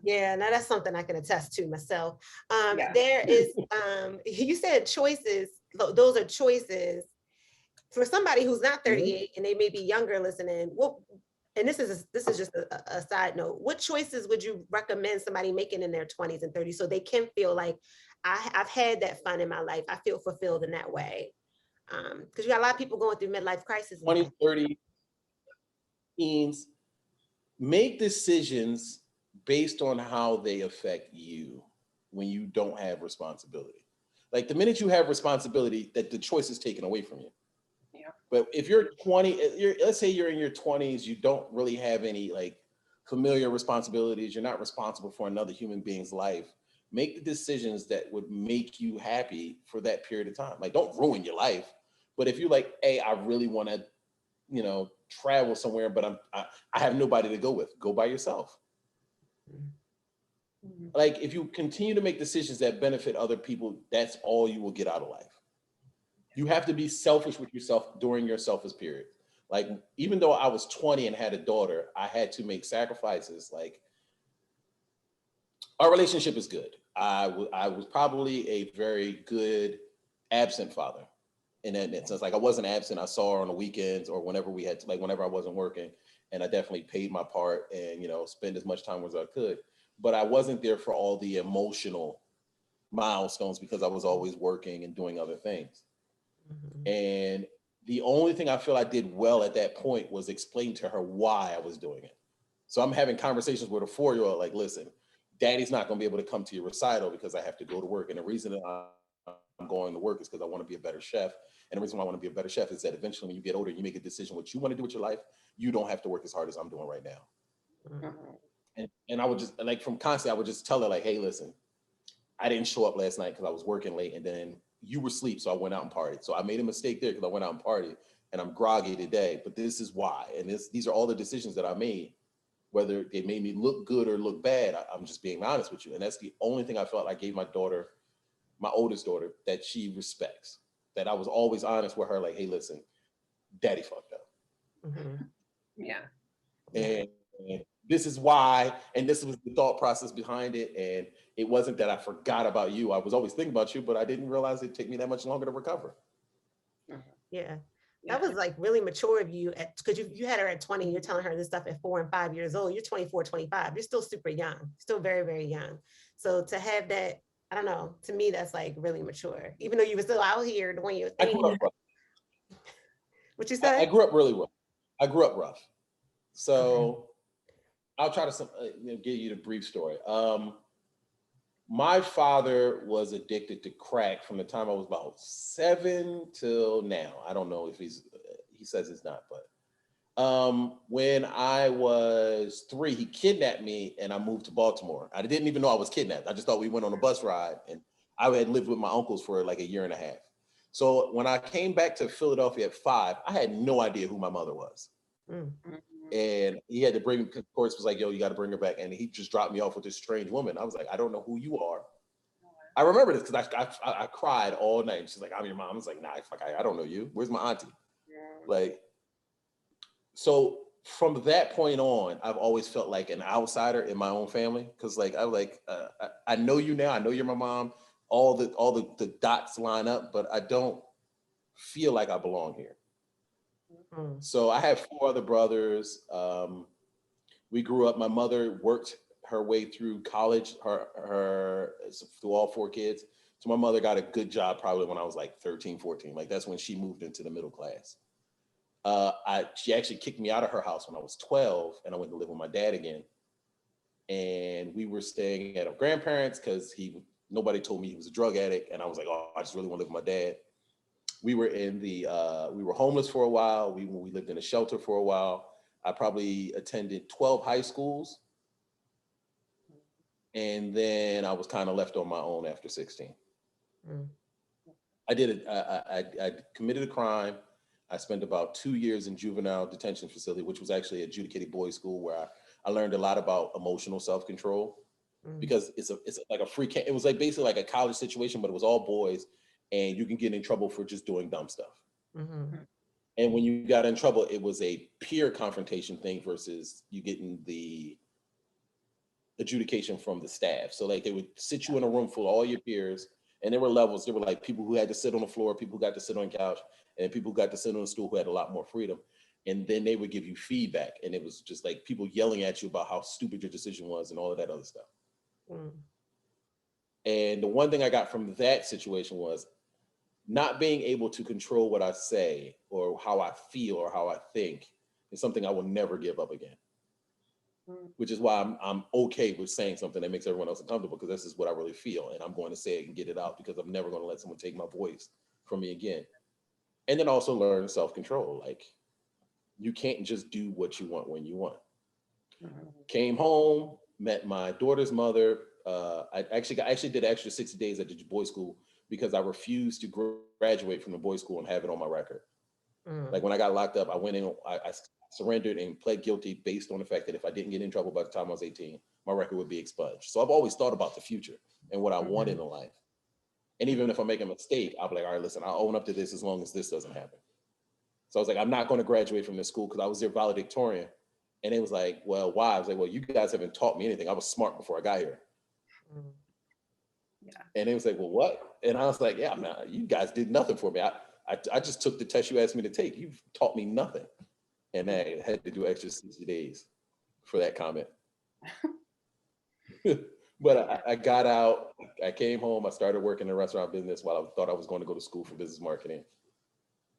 Yeah, now that's something I can attest to myself. Yeah. There is, you said choices, those are choices for somebody who's not 38 and they may be younger listening. What, and this is just a side note, what choices would you recommend somebody making in their 20s and 30s so they can feel like I've had that fun in my life, I feel fulfilled in that way? Because you got a lot of people going through midlife crisis. 20, 30 teens, make decisions based on how they affect you when you don't have responsibility. Like the minute you have responsibility, that the choice is taken away from you. Yeah. But if you're 20, let's say you're in your 20s, you don't really have any like familiar responsibilities, you're not responsible for another human being's life. Make the decisions that would make you happy for that period of time. Like don't ruin your life. But if you're like, hey, I really want to, travel somewhere, but I have nobody to go with, go by yourself. Like if you continue to make decisions that benefit other people, that's all you will get out of life. You have to be selfish with yourself during your selfish period. Like even though I was 20 and had a daughter, I had to make sacrifices. Like our relationship is good. I was probably a very good absent father. In that sense, like I wasn't absent. I saw her on the weekends or whenever we had to, like whenever I wasn't working, and I definitely paid my part and spend as much time as I could. But I wasn't there for all the emotional milestones because I was always working and doing other things. And the only thing I feel I did well at that point was explain to her why I was doing it. So I'm having conversations with a 4-year-old, like, listen, daddy's not going to be able to come to your recital because I have to go to work. And the reason that I'm going to work is because I want to be a better chef. And the reason why I want to be a better chef is that eventually when you get older, you make a decision what you want to do with your life. You don't have to work as hard as I'm doing right now. And I would just like from constantly, I would just tell her like, hey, listen, I didn't show up last night because I was working late and then you were asleep. So I went out and partied. So I made a mistake there because I went out and partied and I'm groggy today, but this is why. And these are all the decisions that I made, whether they made me look good or look bad. I'm just being honest with you. And that's the only thing I felt I gave my daughter, my oldest daughter, that she respects, that I was always honest with her. Like, hey, listen, daddy fucked up. Yeah. And this is why, and this was the thought process behind it. And it wasn't that I forgot about you. I was always thinking about you, but I didn't realize it'd take me that much longer to recover. Yeah. That was like really mature of you because you had her at 20, you're telling her this stuff at 4 and 5 years old. You're 24, 25. You're still super young, still very, very young. So to have that, I don't know, to me, that's like really mature, even though you were still out here doing your thing. What you said? I grew up really rough. I grew up rough. So I'll try to give you the brief story. My father was addicted to crack from the time I was about 7 till now. I don't know if he says it's not, but when I was 3, he kidnapped me and I moved to Baltimore. I didn't even know I was kidnapped. I just thought we went on a bus ride and I had lived with my uncles for like a year and a half. So when I came back to Philadelphia at 5, I had no idea who my mother was. And he had to bring, of course, was like, yo, you got to bring her back. And he just dropped me off with this strange woman. I was like, I don't know who you are. I remember this because I cried all night. She's like, I'm your mom. I was like, nah, fuck, I don't know you. Where's my auntie? Like, so from that point on, I've always felt like an outsider in my own family. Cause like, I know you now. I know you're my mom. All the dots line up, but I don't feel like I belong here. So I have 4 other brothers. We grew up, my mother worked her way through college, her through all 4 kids. So my mother got a good job probably when I was like 13, 14. Like that's when she moved into the middle class. She actually kicked me out of her house when I was 12 and I went to live with my dad again. And we were staying at our grandparents because nobody told me he was a drug addict. And I was like, oh, I just really want to live with my dad. We were we were homeless for a while. We lived in a shelter for a while. I probably attended 12 high schools. And then I was kind of left on my own after 16. Mm. I committed a crime. I spent about 2 years in juvenile detention facility, which was actually an adjudicated boys school where I learned a lot about emotional self-control because it's like a free camp. It was like basically like a college situation, but it was all boys and you can get in trouble for just doing dumb stuff. Mm-hmm. And when you got in trouble, it was a peer confrontation thing versus you getting the adjudication from the staff. So like they would sit you in a room full of all your peers, and there were levels. There were like people who had to sit on the floor, people who got to sit on the couch, and people who got to sit on the stool who had a lot more freedom. And then they would give you feedback, and it was just like people yelling at you about how stupid your decision was and all of that other stuff. Mm. And the one thing I got from that situation was not being able to control what I say or how I feel or how I think is something I will never give up again. Which is why I'm okay with saying something that makes everyone else uncomfortable, because this is what I really feel, and I'm going to say it and get it out because I'm never going to let someone take my voice from me again. And then also learn self-control. Like, you can't just do what you want when you want. Came home, met my daughter's mother. I actually did extra 60 days at the boys' school because I refused to graduate from the boys' school and have it on my record. Like when I got locked up, I went in, I surrendered and pled guilty based on the fact that if I didn't get in trouble by the time I was 18, my record would be expunged. So I've always thought about the future and what I wanted in life. And even if I make a mistake, I'll be like, all right, listen, I'll own up to this as long as this doesn't happen. So I was like, I'm not going to graduate from this school because I was their valedictorian. And it was like, well, why? I was like, well, you guys haven't taught me anything. I was smart before I got here. Yeah. And it was like, well, what? And I was like, yeah, man, you guys did nothing for me. I just took the test you asked me to take. You've taught me nothing. And I had to do extra 60 days for that comment. But I got out, I came home, I started working in the restaurant business while I thought I was going to go to school for business marketing.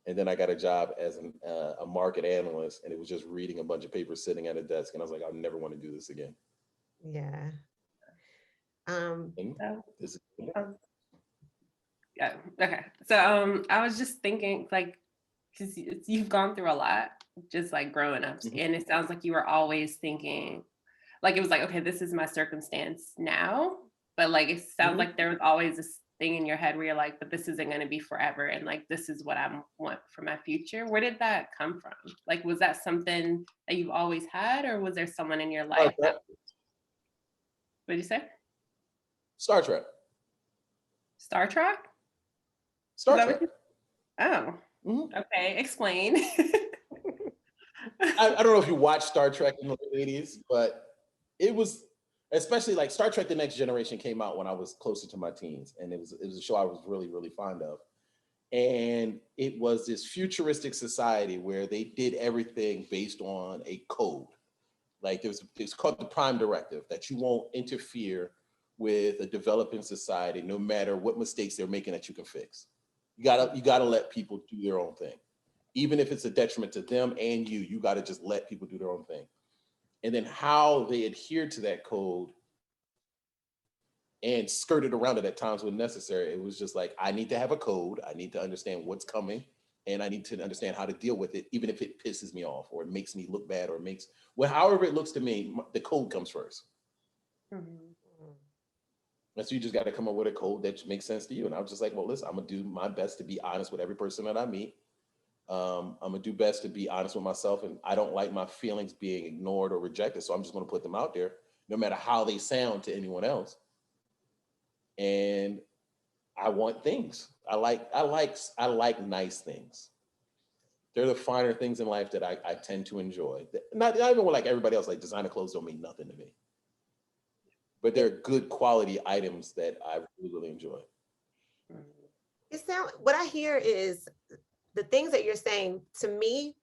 And then I got a job as a market analyst, and it was just reading a bunch of papers sitting at a desk. And I was like, I never want to do this again. Yeah. Yeah. Okay. So I was just thinking, like, because you've gone through a lot, just like growing up, and it sounds like you were always thinking, like it was like, okay, this is my circumstance now, but like it sounds like there was always this thing in your head where you're like, but this isn't going to be forever, and like this is what I want for my future. Where did that come from? Like, was that something that you've always had, or was there someone in your life that? What did you say? Star Trek. Star Trek? Star Trek. Oh, okay. Explain. I don't know if you watched Star Trek in the 80s, but it was, especially like Star Trek: The Next Generation came out when I was closer to my teens, and it was a show I was really, really fond of. And it was this futuristic society where they did everything based on a code. Like it's called the Prime Directive, that you won't interfere with a developing society, no matter what mistakes they're making that you can fix. You gotta let people do their own thing. Even if it's a detriment to them and you gotta just let people do their own thing. And then how they adhered to that code and skirted around it at times when necessary. It was just like, I need to have a code. I need to understand what's coming, and I need to understand how to deal with it, even if it pisses me off or it makes me look bad or it makes, well, however it looks to me, the code comes first. And so you just got to come up with a code that makes sense to you. And I was just like, well, listen, I'm going to do my best to be honest with every person that I meet. I'm going to do best to be honest with myself. And I don't like my feelings being ignored or rejected. So I'm just going to put them out there, no matter how they sound to anyone else. And I want things. I like nice things. They're the finer things in life that I tend to enjoy. Not even like everybody else, like designer clothes don't mean nothing to me. But they're good quality items that I really, really enjoy. What I hear is the things that you're saying to me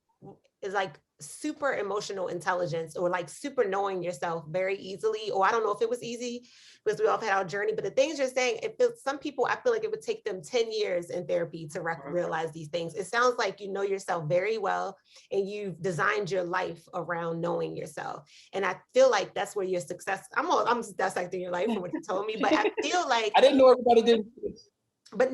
is like super emotional intelligence, or like super knowing yourself very easily. Or I don't know if it was easy because we all had our journey, but the things you're saying, some people, I feel like it would take them 10 years in therapy to realize these things. It sounds like you know yourself very well, and you've designed your life around knowing yourself. And I feel like that's where your success, I'm dissecting your life from what you told me, but I feel like I didn't know everybody did this. But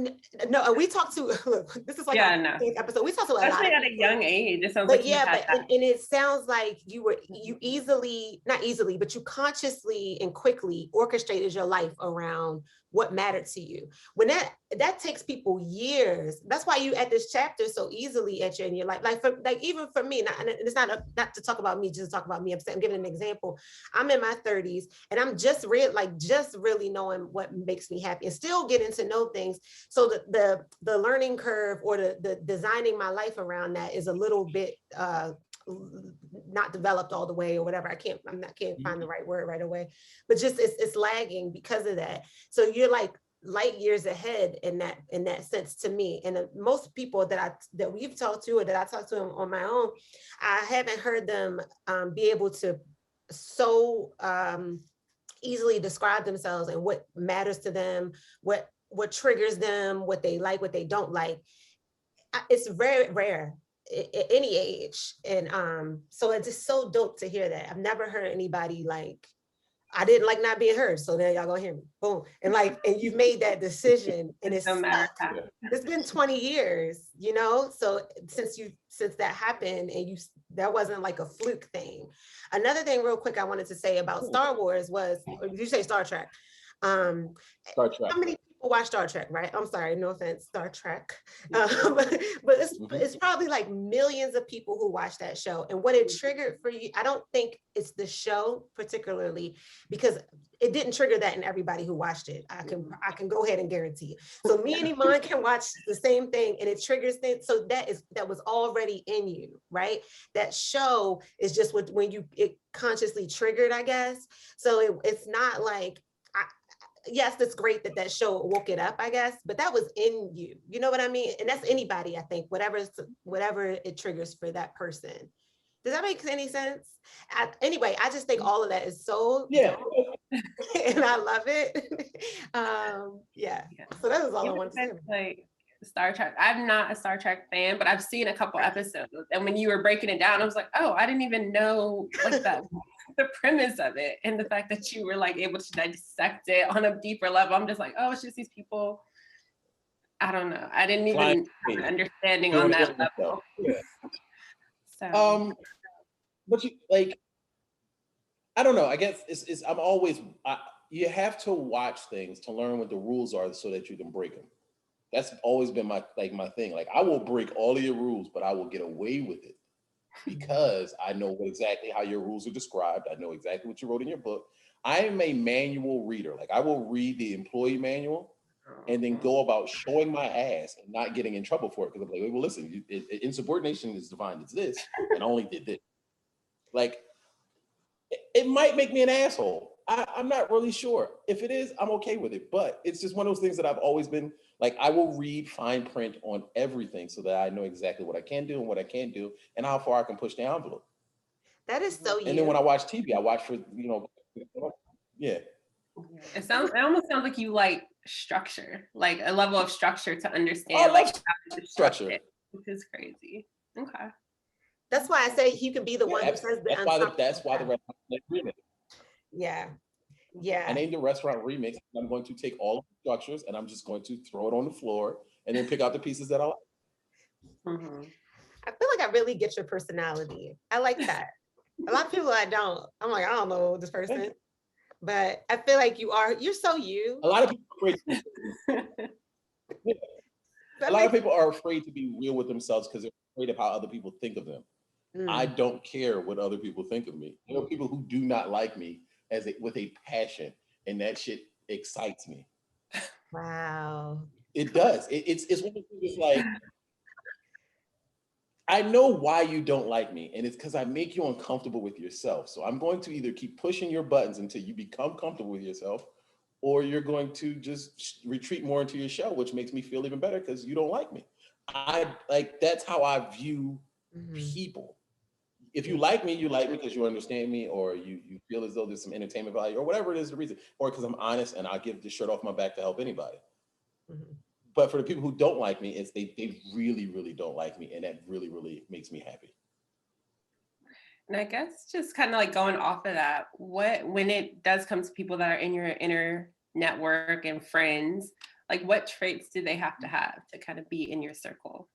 no, we talked to, look, this is like Yeah, our no. episode. We talked to a lot Especially of at a people. young age. It sounds But like you yeah, had but that. and it sounds like you easily, not easily, but you consciously and quickly orchestrated your life around what mattered to you. When that takes people years. That's why you at this chapter so easily at your in your life. Like even for me, and it's not to talk about me, just to talk about me. I'm giving an example. I'm in my 30s and I'm just really knowing what makes me happy and still getting to know things. So the learning curve or the designing my life around that is a little bit not developed all the way or whatever. I can't find the right word right away, but just it's lagging because of that. So you're like light years ahead in that sense to me. And most people that we've talked to or that I talked to on my own, I haven't heard them be able to so easily describe themselves and what matters to them, what triggers them, what they like, what they don't like. It's very rare at any age. And so it's just so dope to hear that. I've never heard anybody like, I didn't like not being heard, so there y'all gonna hear me. Boom. And you've made that decision and it's no matter how. It's been 20 years, so since that happened and that wasn't like a fluke thing. Another thing real quick I wanted to say about Star Wars was, or did you say Star Trek? Star Trek. How many people watch Star Trek, right? I'm sorry, no offense, Star Trek. But it's probably like millions of people who watch that show. And what it triggered for you, I don't think it's the show particularly, because it didn't trigger that in everybody who watched it. I can go ahead and guarantee it. So me and Iman can watch the same thing and it triggers things. So that was already in you, right? That show is just when it consciously triggered, I guess. So it's not like, yes, it's great that show woke it up, I guess, but that was in you. You know what I mean? And that's anybody, I think, whatever it triggers for that person. Does that make any sense? Anyway, I just think all of that is so dope, and I love it. Yeah. So that was all I wanted to say. Like Star Trek. I'm not a Star Trek fan, but I've seen a couple episodes. And when you were breaking it down, I was like, oh, I didn't even know like that. The premise of it and the fact that you were like able to dissect it on a deeper level. I'm just like, oh, it's just these people. I don't know. I didn't even have an understanding on that level. Yeah. So but you like, I don't know. I guess I'm always you have to watch things to learn what the rules are so that you can break them. That's always been my thing. Like, I will break all of your rules, but I will get away with it because I know exactly how your rules are described. I know exactly what you wrote in your book. I am a manual reader. Like, I will read the employee manual and then go about showing my ass and not getting in trouble for it. Because I'm like, well, listen, insubordination is defined as this, and I only did this. Like, it might make me an asshole. I'm not really sure. If it is, I'm okay with it. But it's just one of those things that I've always been like, I will read fine print on everything so that I know exactly what I can do and what I can't do and how far I can push the envelope. That is so you. And then when I watch TV, I watch for, yeah. It almost sounds like you like structure, like a level of structure to understand like structure, which is crazy. Okay. That's why I say you can be the one who says the that's why the restaurant remix. Yeah. I named the restaurant Remix. I'm going to take all of the structures and I'm just going to throw it on the floor and then pick out the pieces that I like. Mm-hmm. I feel like I really get your personality. I like that. A lot of people I don't. I'm like, I don't know this person. But I feel like you're so you. A lot of people are afraid. A lot of people are afraid to be real with themselves because they're afraid of how other people think of them. I don't care what other people think of me. There are people who do not like me with a passion, and that shit excites me. Wow. It does. It's one of the things like, I know why you don't like me, and it's because I make you uncomfortable with yourself. So I'm going to either keep pushing your buttons until you become comfortable with yourself, or you're going to just retreat more into your shell, which makes me feel even better because you don't like me. That's how I view people. If you like me because you understand me, or you feel as though there's some entertainment value, or whatever it is the reason, or because I'm honest and I'll give the shirt off my back to help anybody. But for the people who don't like me, it's they really, really don't like me, and that really, really makes me happy. And I guess just kind of like going off of that, when it does come to people that are in your inner network and friends, Like, what traits do they have to kind of be in your circle?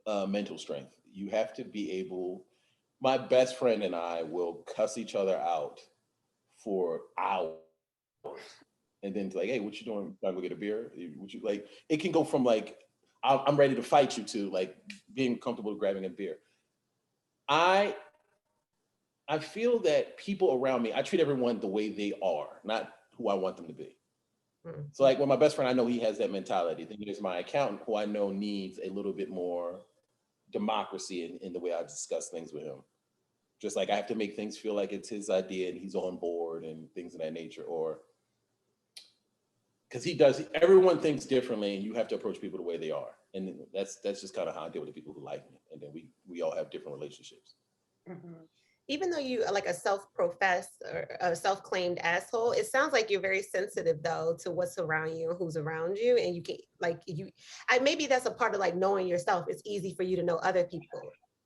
Mental strength. You have to be able. My best friend and I will cuss each other out for hours, and then it's like, "Hey, what you doing? Trying to go get a beer?" Would you like? It can go from like, I'm ready to fight you to like being comfortable grabbing a beer. I I feel that people around me, I treat everyone the way they are, not who I want them to be. Mm. So like with my best friend, I know he has that mentality. Then there's my accountant who I know needs a little bit more democracy in the way I discuss things with him. Just like I have to make things feel like it's his idea and he's on board and things of that nature. Or because everyone thinks differently and you have to approach people the way they are. And that's just kind of how I deal with the people who like me. And then we all have different relationships. Mhm. Even though you are like a self-professed or a self-claimed asshole, it sounds like you're very sensitive though to what's around you and who's around you. And you can like maybe that's a part of like knowing yourself. It's easy for you to know other people.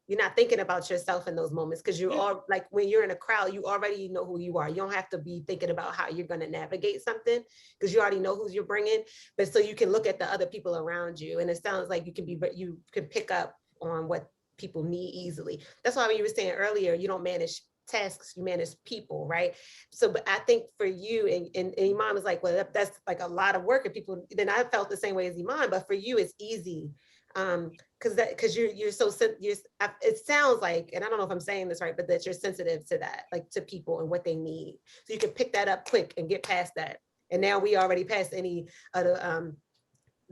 You're not thinking about yourself in those moments because you are like when you're in a crowd, you already know who you are. You don't have to be thinking about how you're going to navigate something because you already know who you're bringing. But so you can look at the other people around you, and it sounds like you can pick up on what people need easily. That's why when you were saying earlier, you don't manage tasks, you manage people, right? So, but I think for you and Iman was like, well, that's like a lot of work, and people. Then I felt the same way as Iman, but for you, it's easy, because you're so it sounds like, and I don't know if I'm saying this right, but that you're sensitive to that, like to people and what they need, so you can pick that up quick and get past that. And now we already passed any of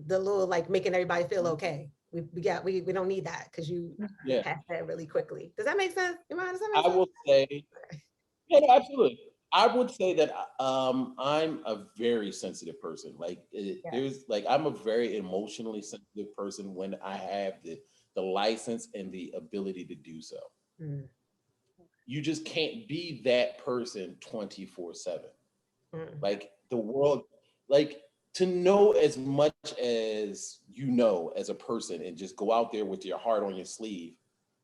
the little like making everybody feel okay. We don't need that because you pass that really quickly. Does that make sense? Does that make I sense? will say, yeah, no, absolutely. I would say that I'm a very sensitive person. Like there's like I'm a very emotionally sensitive person when I have the license and the ability to do so. Mm. You just can't be that person 24/7. Mm. Like the world, like to know as much as you know as a person and just go out there with your heart on your sleeve,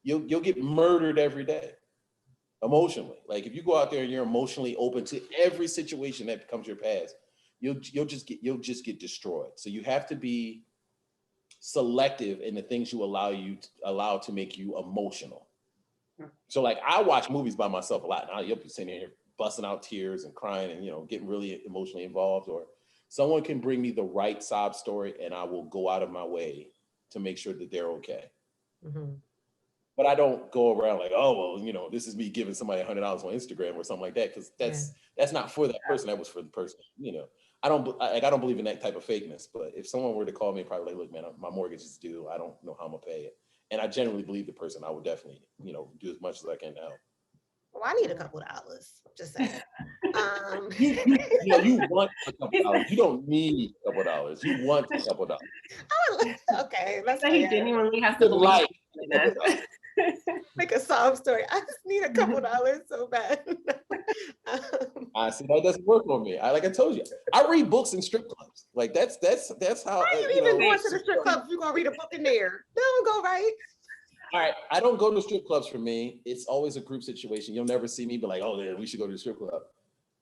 you'll get murdered every day emotionally. Like if you go out there and you're emotionally open to every situation that becomes your past, you'll just get destroyed. So you have to be selective in the things you allow to make you emotional. So like I watch movies by myself a lot. Now you'll be sitting here busting out tears and crying and getting really emotionally involved. Or someone can bring me the right sob story and I will go out of my way to make sure that they're okay. Mm-hmm. But I don't go around like, oh well, this is me giving somebody $100 on Instagram or something like that, because that's not for that person. That was for the person. I don't believe in that type of fakeness. But if someone were to call me, probably like, look, man, my mortgage is due. I don't know how I'm gonna pay it. And I generally believe the person. I would definitely, do as much as I can to help. Well, I need a couple of dollars. Just saying. You want a couple dollars. You don't need a couple dollars. You want a couple dollars. Okay, let's say he genuinely has to believe like a sob story. I just need a couple dollars so bad. I see that doesn't work on me. Like I told you, I read books in strip clubs. Like that's how. Why are you even going to the strip club if you're gonna read a book in there? That don't go right. All right, I don't go to strip clubs for me. It's always a group situation. You'll never see me be like, oh, yeah, we should go to the strip club.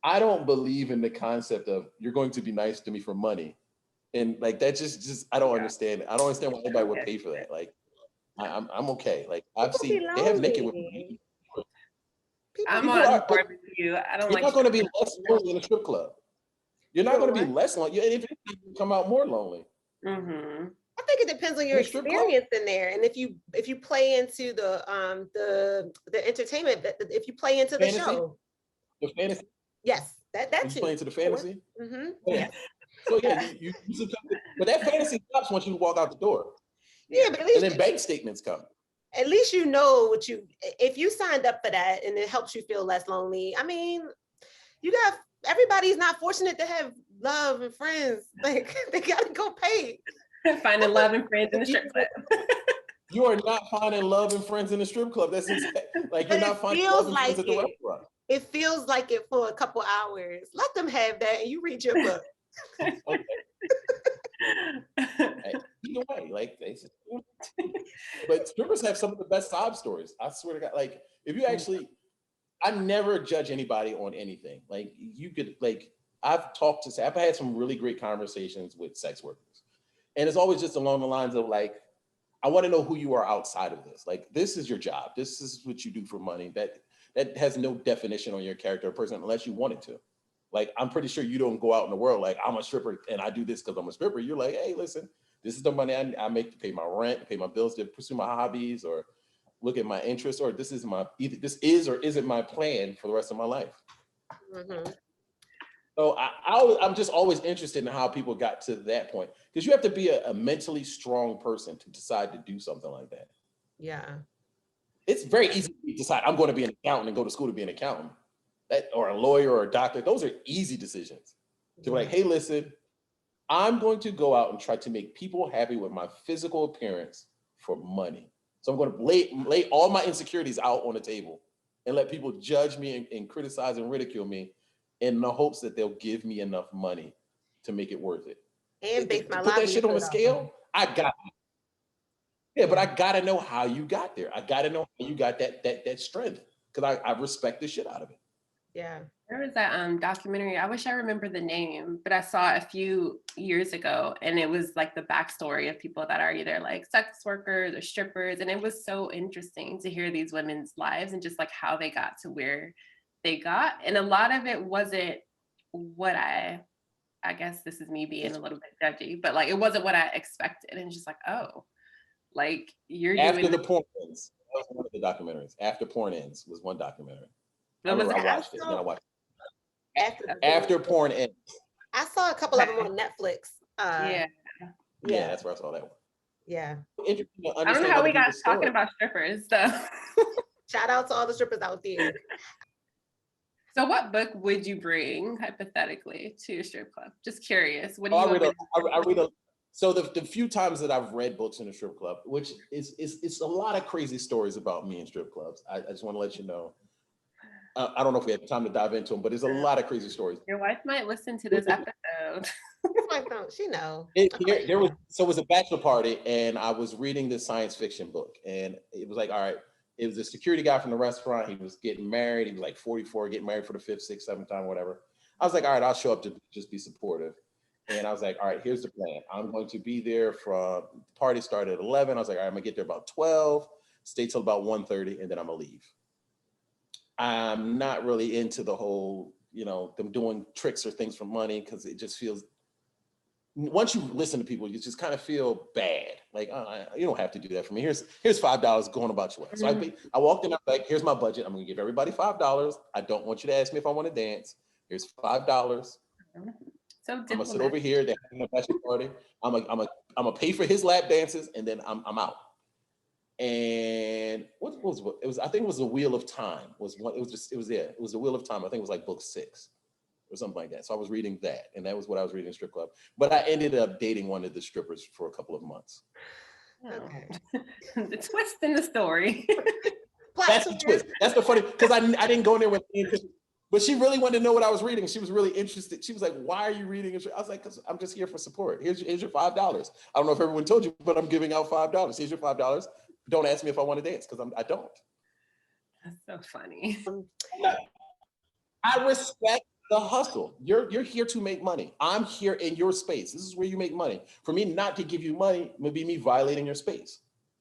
I don't believe in the concept of you're going to be nice to me for money. And like, that just I don't understand it. I don't understand why anybody would pay for that. Like, I'm okay. Like I've seen, they have naked women. I'm on board with you. I don't You're not going to be less lonely in a strip club. You're not going to be less lonely. And if you come out more lonely. Mm-hmm. I think it depends on your experience in there, and if you play into the entertainment, if you play into the show, the fantasy. Yes, that you play into the fantasy. Mm-hmm. Yeah. So yeah, you but that fantasy stops once you walk out the door. Yeah, but at least and then bank statements come. At least you know if you signed up for that and it helps you feel less lonely. I mean, everybody's not fortunate to have love and friends. Like they gotta go pay. Finding love and friends in the strip club. You are not finding love and friends in the strip club. That's like you're not finding love and friends at the restaurant. It feels like it for a couple hours. Let them have that and you read your book. Okay. Either way, like but strippers have some of the best sob stories. I swear to God. Like if you actually, I never judge anybody on anything. Like you could, like I've had some really great conversations with sex workers. And it's always just along the lines of like, I want to know who you are outside of this. Like, this is your job. This is what you do for money. That has no definition on your character or person unless you wanted to. Like, I'm pretty sure you don't go out in the world like, I'm a stripper and I do this because I'm a stripper. You're like, hey, listen, this is the money I make to pay my rent, to pay my bills, to pursue my hobbies, or look at my interests, or this is or isn't my plan for the rest of my life. Mm-hmm. So I'm just always interested in how people got to that point, because you have to be a mentally strong person to decide to do something like that. Yeah. It's very easy to decide I'm going to be an accountant and go to school to be an accountant, or a lawyer or a doctor. Those are easy decisions. To be like, hey, listen, I'm going to go out and try to make people happy with my physical appearance for money. So I'm going to lay all my insecurities out on the table and let people judge me and criticize and ridicule me in the hopes that they'll give me enough money to make it worth it. And base my put that shit on a scale, I got it. Yeah, but I gotta know how you got there. I gotta know how you got that strength, because I respect the shit out of it. Yeah. There was that documentary, I wish I remember the name, but I saw it a few years ago, and it was like the backstory of people that are either like sex workers or strippers. And it was so interesting to hear these women's lives and just like how they got to where they got. And a lot of it wasn't what I guess this is me being a little bit judgy, but like it wasn't what I expected. And just like, oh, like you're After doing the Porn Ends. That was one of the documentaries. After Porn Ends was one documentary. I watched it. Then I watched After Porn Ends. I saw a couple of them on Netflix. Yeah, that's where I saw that one. Yeah. Interesting to I don't know how we got talking story. about strippers. So. Shout out to all the strippers out there. So what book would you bring hypothetically to your strip club? Just curious. What do you I read a so the few times that I've read books in a strip club, which is it's a lot of crazy stories about me in strip clubs. I just want to let you know. I don't know if we have time to dive into them, but there's a lot of crazy stories. Your wife might listen to this episode. She know. It was a bachelor party, and I was reading this science fiction book, and it was like, all right, it was a security guy from the restaurant. He was getting married. He was like 44, getting married for the 5th, 6th, 7th time, whatever. I was like, all right, I'll show up to just be supportive. And I was like, all right, here's the plan. I'm going to be there from, the party started at 11. I was like, all right, I'm gonna get there about 12, stay till about 1:30, and then I'm gonna leave. I'm not really into the whole, them doing tricks or things for money, because it just feels, once you listen to people, you just kind of feel bad. Like, you don't have to do that for me. Here's $5 going about your way. So I walked in, I'm like, here's my budget. I'm gonna give everybody $5. I don't want you to ask me if I want to dance. Here's $5. So I'm gonna sit over here. They're having a bachelor party. I'm gonna pay for his lap dances, and then I'm out. And what was it was? I think it was the Wheel of Time. It was the Wheel of Time. I think it was like book 6 or something like that. So I was reading that, and that was what I was reading in strip club. But I ended up dating one of the strippers for a couple of months. Okay. The twist in the story. That's the twist. That's the funny, because I didn't go in there with interest, but she really wanted to know what I was reading. She was really interested. She was like, "Why are you reading?" I was like, "Because I'm just here for support. Here's your $5. I don't know if everyone told you, but I'm giving out $5. Here's your $5. Don't ask me if I want to dance, because I don't." That's so funny. I respect the hustle. You're here to make money. I'm here in your space. This is where you make money. For me not to give you money would be me violating your space.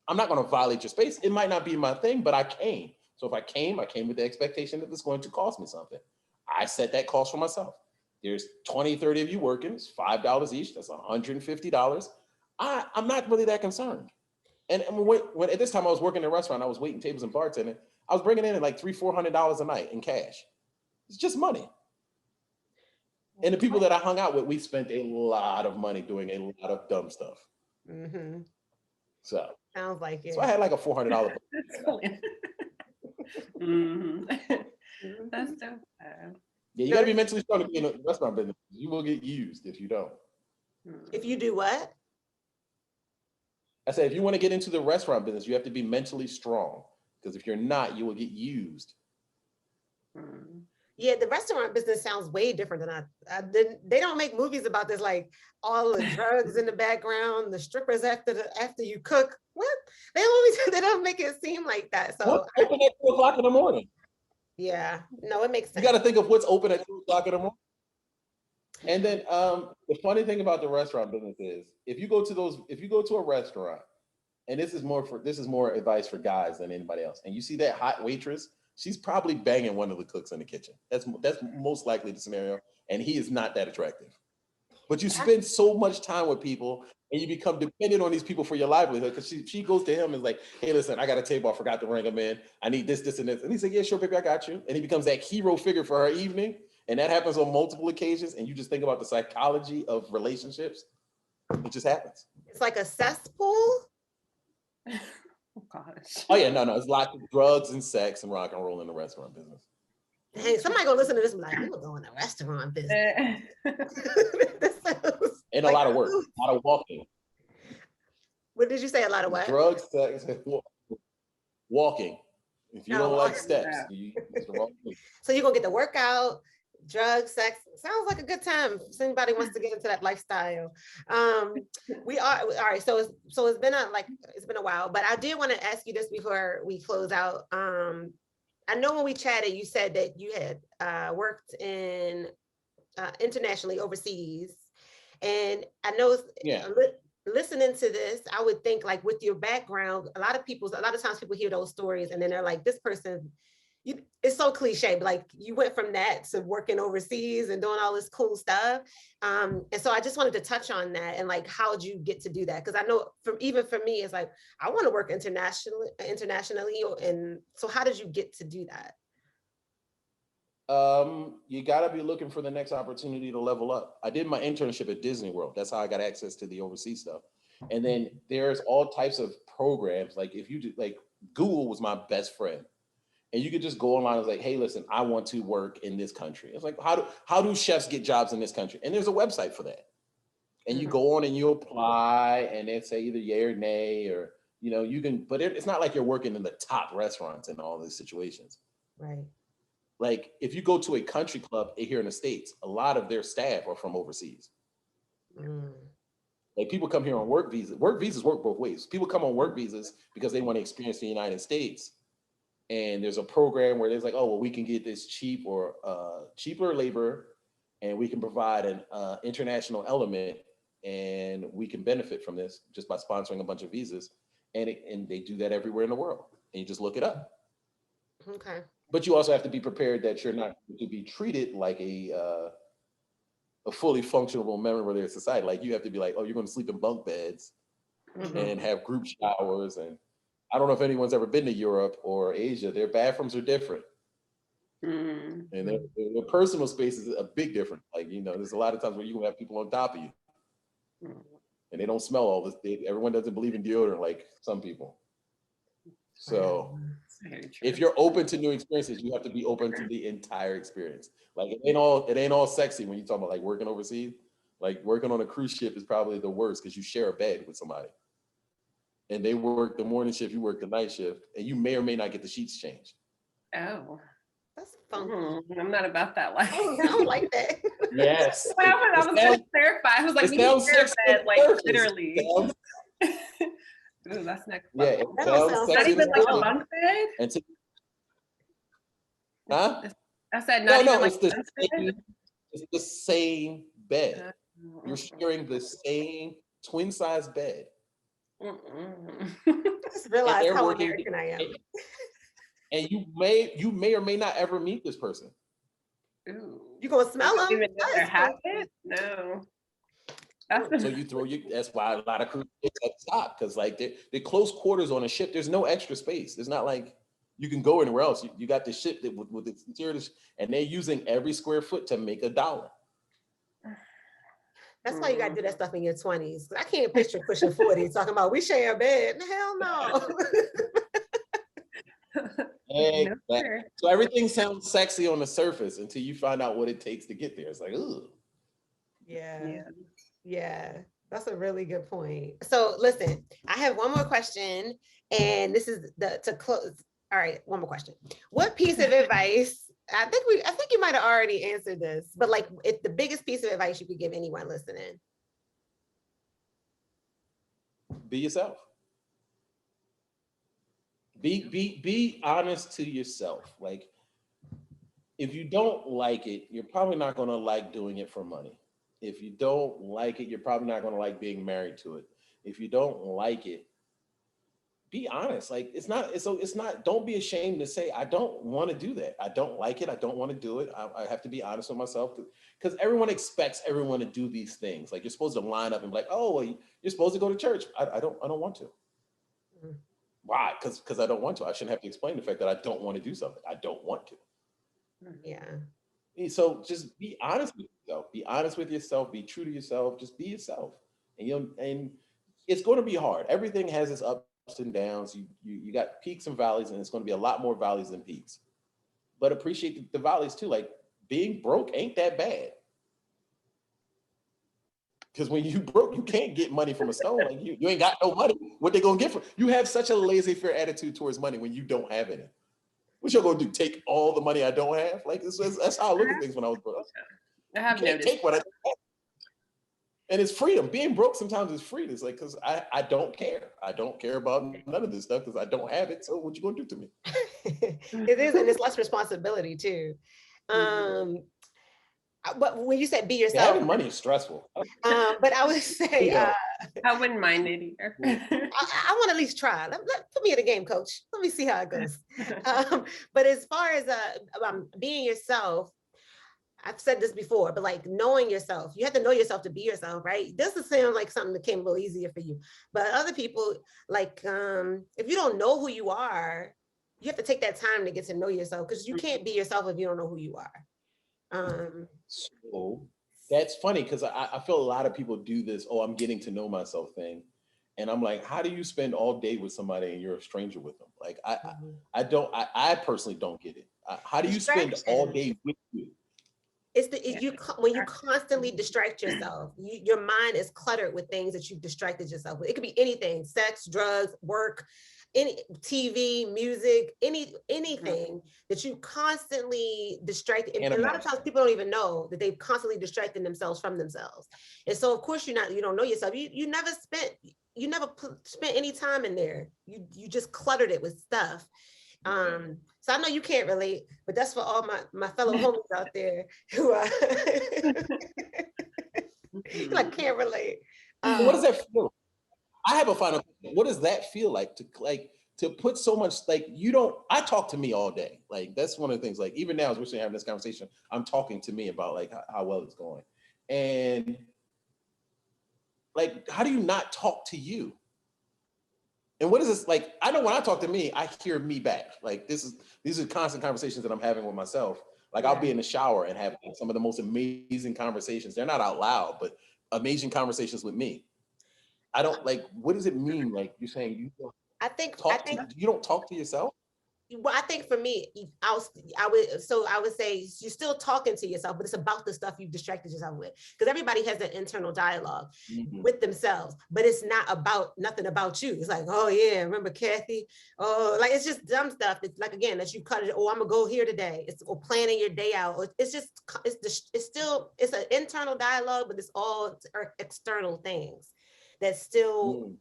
I'm not going to violate your space. It might not be my thing, but I came. So if I came with the expectation that it's going to cost me something. I set that cost for myself. There's 20, 30 of you working. It's $5 each. That's $150. I'm not really that concerned. And when at this time I was working in a restaurant, I was waiting tables and bartending. I was bringing in like $300-400 a night in cash. It's just money. And the people that I hung out with, we spent a lot of money doing a lot of dumb stuff. Mm-hmm. So sounds like it. So I had like a $400. Mm-hmm. That's so bad. Yeah, you gotta be mentally strong to be in a restaurant business. You will get used if you don't. If you do what? I said, if you want to get into the restaurant business, you have to be mentally strong, because if you're not, you will get used. Yeah, the restaurant business sounds way different than they don't make movies about this, like all the drugs in the background, the strippers after you cook. What? They don't make it seem like that. So open at 2:00 in the morning. Yeah, no, it makes sense. You got to think of what's open at 2:00 in the morning. And then the funny thing about the restaurant business is if you go to a restaurant, and this is more advice for guys than anybody else, and you see that hot waitress, she's probably banging one of the cooks in the kitchen. That's most likely the scenario, and he is not that attractive. But you spend so much time with people and you become dependent on these people for your livelihood, because she goes to him and is like, hey, listen, I got a table, I forgot to ring him in. I need this, this, and this. And he's like, yeah, sure, baby, I got you. And he becomes that hero figure for her evening. And that happens on multiple occasions. And you just think about the psychology of relationships. It just happens. It's like a cesspool. Oh gosh. Oh yeah, no. It's lots of drugs and sex and rock and roll in the restaurant business. Dang, somebody gonna listen to this and be like, you were going to restaurant business. And a lot of work, a lot of walking. What did you say? A lot of what? Drugs, sex, walking. If you don't like steps, it's the wrong thing. So you're gonna get the workout, drugs, sex. Sounds like a good time. If anybody wants to get into that lifestyle. We are all right. So it's been a while, but I did want to ask you this before we close out. I know when we chatted, you said that you had worked in internationally overseas, and I know listening to this, I would think like with your background, a lot of times people hear those stories and then they're like, this person, it's so cliche, but like you went from that to working overseas and doing all this cool stuff. And so I just wanted to touch on that and like, how'd you get to do that? Because I know even for me, it's like, I want to work internationally. And so how did you get to do that? You got to be looking for the next opportunity to level up. I did my internship at Disney World. That's how I got access to the overseas stuff. And then there's all types of programs. Like if you do, like Google was my best friend. And you could just go online and like, hey, listen, I want to work in this country. It's like, how do chefs get jobs in this country? And there's a website for that. And you go on and you apply and they say either yay or nay, or, you can, but it's not like you're working in the top restaurants in all these situations. Right. Like if you go to a country club here in the States, a lot of their staff are from overseas. Like people come here on work visas. Work visas work both ways. People come on work visas because they want to experience the United States. And there's a program where there's like, oh, well, we can get this cheaper labor, and we can provide an international element, and we can benefit from this just by sponsoring a bunch of visas. And they do that everywhere in the world. And you just look it up. Okay. But you also have to be prepared that you're not to be treated like a fully functional member of their society. Like you have to be like, oh, you're going to sleep in bunk beds and have group showers. And I don't know if anyone's ever been to Europe or Asia. Their bathrooms are different. And their personal space is a big difference. Like, there's a lot of times where you can have people on top of you. And they don't smell all this. Everyone doesn't believe in deodorant like some people. So if you're open to new experiences, you have to be open to the entire experience. Like it ain't all sexy when you talk about like working overseas. Like working on a cruise ship is probably the worst because you share a bed with somebody. And they work the morning shift, you work the night shift, and you may or may not get the sheets changed. Oh. That's fun. I'm not about that life. I don't like that. Yes. I was going to clarify. I was like, you share a bed, like literally. Ooh, that's next level. Yeah, that don't sound not even like a bunk bed? Huh? I said not even like a bunk bed? It's the same bed. You're sharing the same twin size bed. I just realized how American I am. And you may or may not ever meet this person. Ooh. You gonna smell them? Even know their habit? No. So that's why a lot of cruise ships have stopped, because like they're close quarters on a ship. There's no extra space. It's not like you can go anywhere else. You got the ship with its interior, and they're using every square foot to make $1. That's why you gotta do that stuff in your 20s. I can't picture pushing 40 talking about we share a bed. Hell no. So everything sounds sexy on the surface until you find out what it takes to get there. It's like, ooh. Yeah. That's a really good point. So listen, I have one more question, and this is to close. All right, one more question. What piece of advice? I think you might have already answered this, but like, it's the biggest piece of advice you could give anyone listening. Be yourself. Be honest to yourself. Like, if you don't like it, you're probably not going to like doing it for money. If you don't like it, you're probably not going to like being married to it. If you don't like it, be honest. Like it's not, don't be ashamed to say, I don't want to do that. I don't like it. I don't want to do it. I have to be honest with myself, because everyone expects everyone to do these things. Like you're supposed to line up and be like, oh, well, you're supposed to go to church. I don't want to. Mm. Why? Because I don't want to. I shouldn't have to explain the fact that I don't want to do something. I don't want to. Yeah. So just be honest with yourself. Be honest with yourself. Be true to yourself. Just be yourself. And it's going to be hard. Everything has its ups and downs. You got peaks and valleys, and it's going to be a lot more valleys than peaks. But appreciate the valleys too. Like being broke ain't that bad. Because when you broke, you can't get money from a stone. Like you ain't got no money. What they gonna get from you? Have such a laissez-faire attitude towards money when you don't have any. What y'all gonna do? Take all the money I don't have? Like that's how I look at things when I was broke. I have noticed. Take what I don't have. And it's freedom. Being broke sometimes is freedom. It's like, because I don't care. I don't care about none of this stuff because I don't have it. So what you gonna do to me? It is, and it's less responsibility too. But when you said be yourself, having money is stressful. But I would say I wouldn't mind it either. I want to at least try. Put me in the game, coach. Let me see how it goes. But as far as being yourself, I've said this before, but like knowing yourself, you have to know yourself to be yourself, right? This is sound like something that came a little easier for you, but other people, like if you don't know who you are, you have to take that time to get to know yourself, because you can't be yourself if you don't know who you are. So that's funny, because I feel a lot of people do this, oh, I'm getting to know myself thing. And I'm like, how do you spend all day with somebody and you're a stranger with them? Like, I personally don't get it. How do you spend all day with you? It's when you constantly distract yourself, your mind is cluttered with things that you've distracted yourself with. It could be anything: sex, drugs, work, any TV, music, anything that you constantly distract. And a lot of times people don't even know that they've constantly distracted themselves from themselves. And so of course you don't know yourself. You never spent any time in there. You just cluttered it with stuff. So I know you can't relate, but that's for all my fellow homies out there who like can't relate. What does that feel? I have a final question. What does that feel like to put so much, like, I talk to me all day. Like, that's one of the things, like, even now as we're having this conversation, I'm talking to me about like how well it's going. And like, how do you not talk to you? And what is this like? I know when I talk to me, I hear me back. Like these are constant conversations that I'm having with myself. Like I'll be in the shower and have some of the most amazing conversations. They're not out loud, but amazing conversations with me. I don't like. What does it mean? Like you're saying you don't you don't talk to yourself? Well, I think for me, I would say you're still talking to yourself, but it's about the stuff you've distracted yourself with. Because everybody has that internal dialogue with themselves, but it's nothing about you. It's like, oh yeah, remember Kathy? Oh, like it's just dumb stuff. It's like, again, that you cut it. Oh, I'm gonna go here today. It's or planning your day out. It's an internal dialogue, but it's all external things that still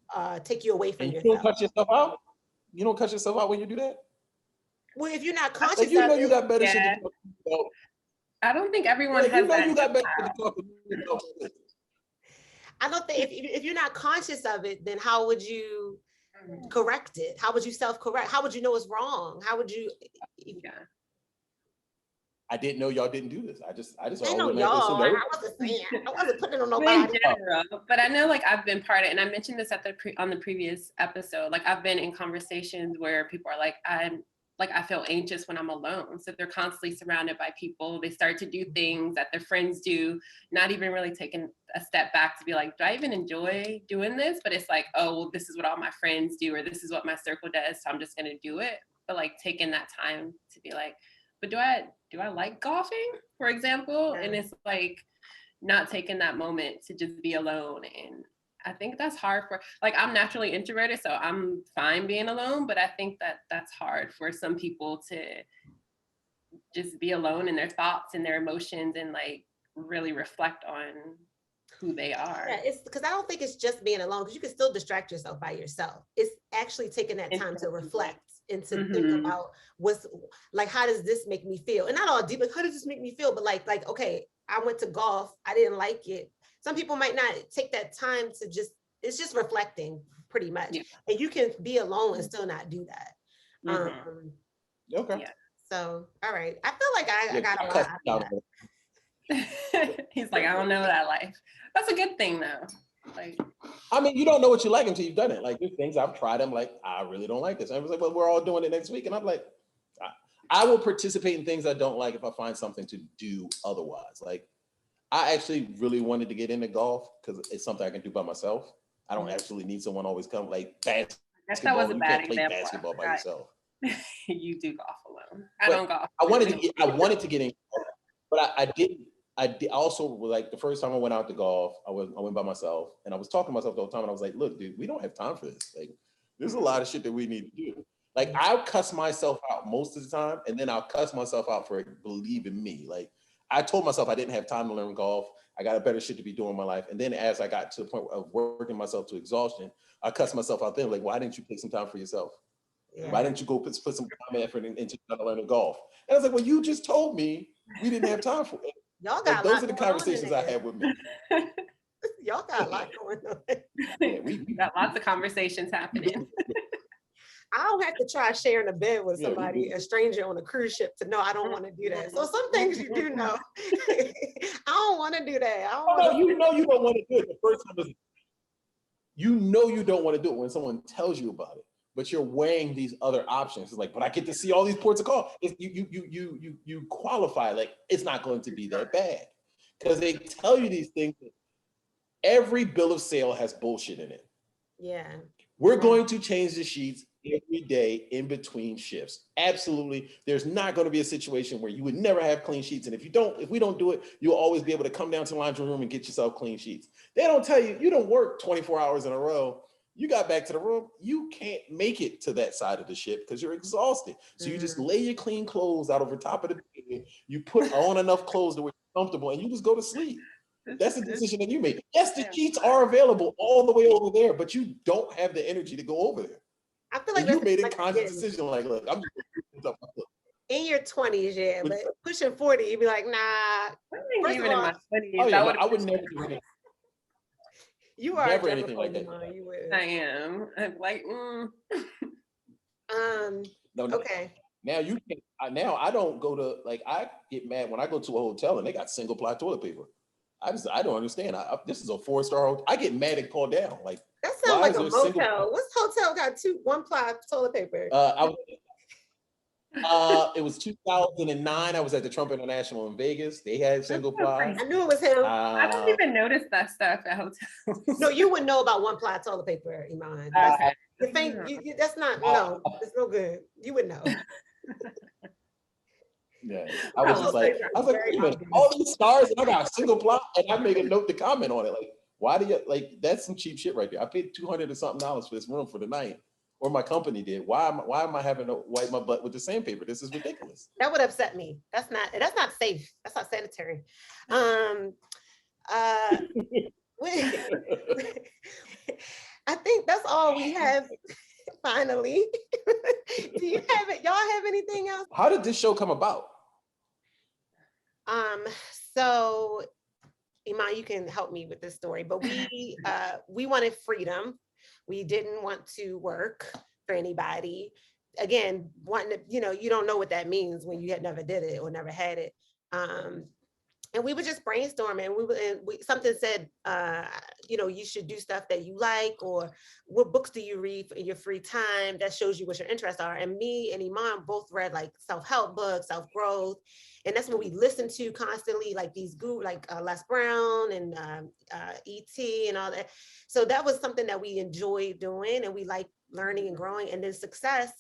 take you away from yourself. You don't cut yourself out? You don't cut yourself out when you do that? Well, if you're not conscious, you know you got better shit to talk about. I don't think everyone has that. You got better shit to talk about. I don't think if you're not conscious of it, then how would you correct it? How would you self-correct? How would you know it's wrong? How would you? Yeah. I didn't know y'all didn't do this. I know y'all. I wasn't saying. I wasn't putting it on nobody. But I know, like, I've been part of it, and I mentioned this on the previous episode. Like, I've been in conversations where people are like, I feel anxious when I'm alone. So they're constantly surrounded by people. They start to do things that their friends do, not even really taking a step back to be like, do I even enjoy doing this? But it's like, oh, well, this is what all my friends do, or this is what my circle does, so I'm just gonna do it. But like taking that time to be like, but do I like golfing, for example? And it's like not taking that moment to just be alone. And I think that's hard like, I'm naturally introverted, so I'm fine being alone, but I think that's hard for some people to just be alone in their thoughts and their emotions and like really reflect on who they are. Yeah, it's because I don't think it's just being alone, because you can still distract yourself by yourself. It's actually taking that time to reflect and to think about how does this make me feel? And not all deep, like, how does this make me feel? But like, okay, I went to golf, I didn't like it. Some people might not take that time to it's just reflecting pretty much. Yeah. And you can be alone and still not do that. Okay. Yeah. So, all right. I feel like I got a lot out of that. He's like, I don't know that life. That's a good thing though. Like, I mean, you don't know what you like until you've done it. Like, there's things I've tried, I'm like, I really don't like this. And I was like, well, we're all doing it next week. And I'm like, I will participate in things I don't like if I find something to do otherwise. Like, I actually really wanted to get into golf because it's something I can do by myself. I don't actually need someone always come, like basketball. was a You bad can't play example. basketball by yourself. You do golf alone. But I don't golf. I wanted to get in, but I didn't. I also, like, the first time I went out to golf, I went by myself, and I was talking to myself the whole time, and I was like, look, dude, we don't have time for this. Like, there's a lot of shit that we need to do. Like, I'll cuss myself out most of the time, and then I'll cuss myself out for believing me. Like, I told myself I didn't have time to learn golf. I got a better shit to be doing in my life. And then as I got to the point of working myself to exhaustion, I cussed myself out then. Like, why didn't you take some time for yourself? Yeah. Why didn't you go put some time and effort into learning golf? And I was like, well, you just told me we didn't have time for it. Y'all got those are the conversations I had with me. Y'all got a lot going on. Yeah, we got lots of conversations happening. I don't have to try sharing a bed with somebody, a stranger on a cruise ship, to know I don't want to do that. So some things you do know. I don't want to do that. You know you don't want to do it. The first time is, you know you don't want to do it when someone tells you about it, but you're weighing these other options. It's like, but I get to see all these ports of call. You qualify, like, it's not going to be that bad because they tell you these things. Every bill of sale has bullshit in it. Yeah. We're going to change the sheets every day in between shifts. Absolutely. There's not going to be a situation where you would never have clean sheets. And if we don't do it, you'll always be able to come down to the laundry room and get yourself clean sheets. They don't tell you, you don't work 24 hours in a row. You got back to the room, you can't make it to that side of the ship because you're exhausted. So you just lay your clean clothes out over top of the bed. You put on enough clothes to where you're comfortable and you just go to sleep. That's the decision that you make. Yes, the sheets are available all the way over there, but you don't have the energy to go over there. I feel like you made a conscious decision. Like, look, I'm just in your 20s, yeah, but pushing 40, you'd be like, nah. Even in my 20s, I would never do anything. You are never anything like that. You would. I am. I'm like, No, okay. Now you can. Now I don't go to, like, I get mad when I go to a hotel and they got single ply toilet paper. I don't understand. This is a 4-star hotel. I get mad and call down. Like, that sounds like a motel. What's hotel got 1-ply toilet paper? It was 2009. I was at the Trump International in Vegas. They had single ply. I knew it was him. I don't even notice that stuff at hotels. No, you would know about 1-ply toilet paper, Iman. That's not, no, it's no good. You would know. Yeah, I was like, wait a minute, all these stars and I got a single ply, and I made a note to comment on it. Like, why do you, like, that's some cheap shit right there. I paid $200 or something for this room for the night, or my company did. Why am I having to wipe my butt with the sandpaper? This is ridiculous. That would upset me. That's not safe. That's not sanitary. I think that's all we have. Finally. Do you have it? Y'all have anything else? How did this show come about? So Iman, you can help me with this story, but we wanted freedom. We didn't want to work for anybody. Again, wanting to, you don't know what that means when you had never did it or never had it. And we were just brainstorming. Something said, you should do stuff that you like, or what books do you read in your free time that shows you what your interests are. And me and Iman both read like self-help books, self-growth. And that's what we listened to constantly, like these gurus, like Les Brown and E.T. and all that. So that was something that we enjoyed doing, and we like learning and growing. And then success,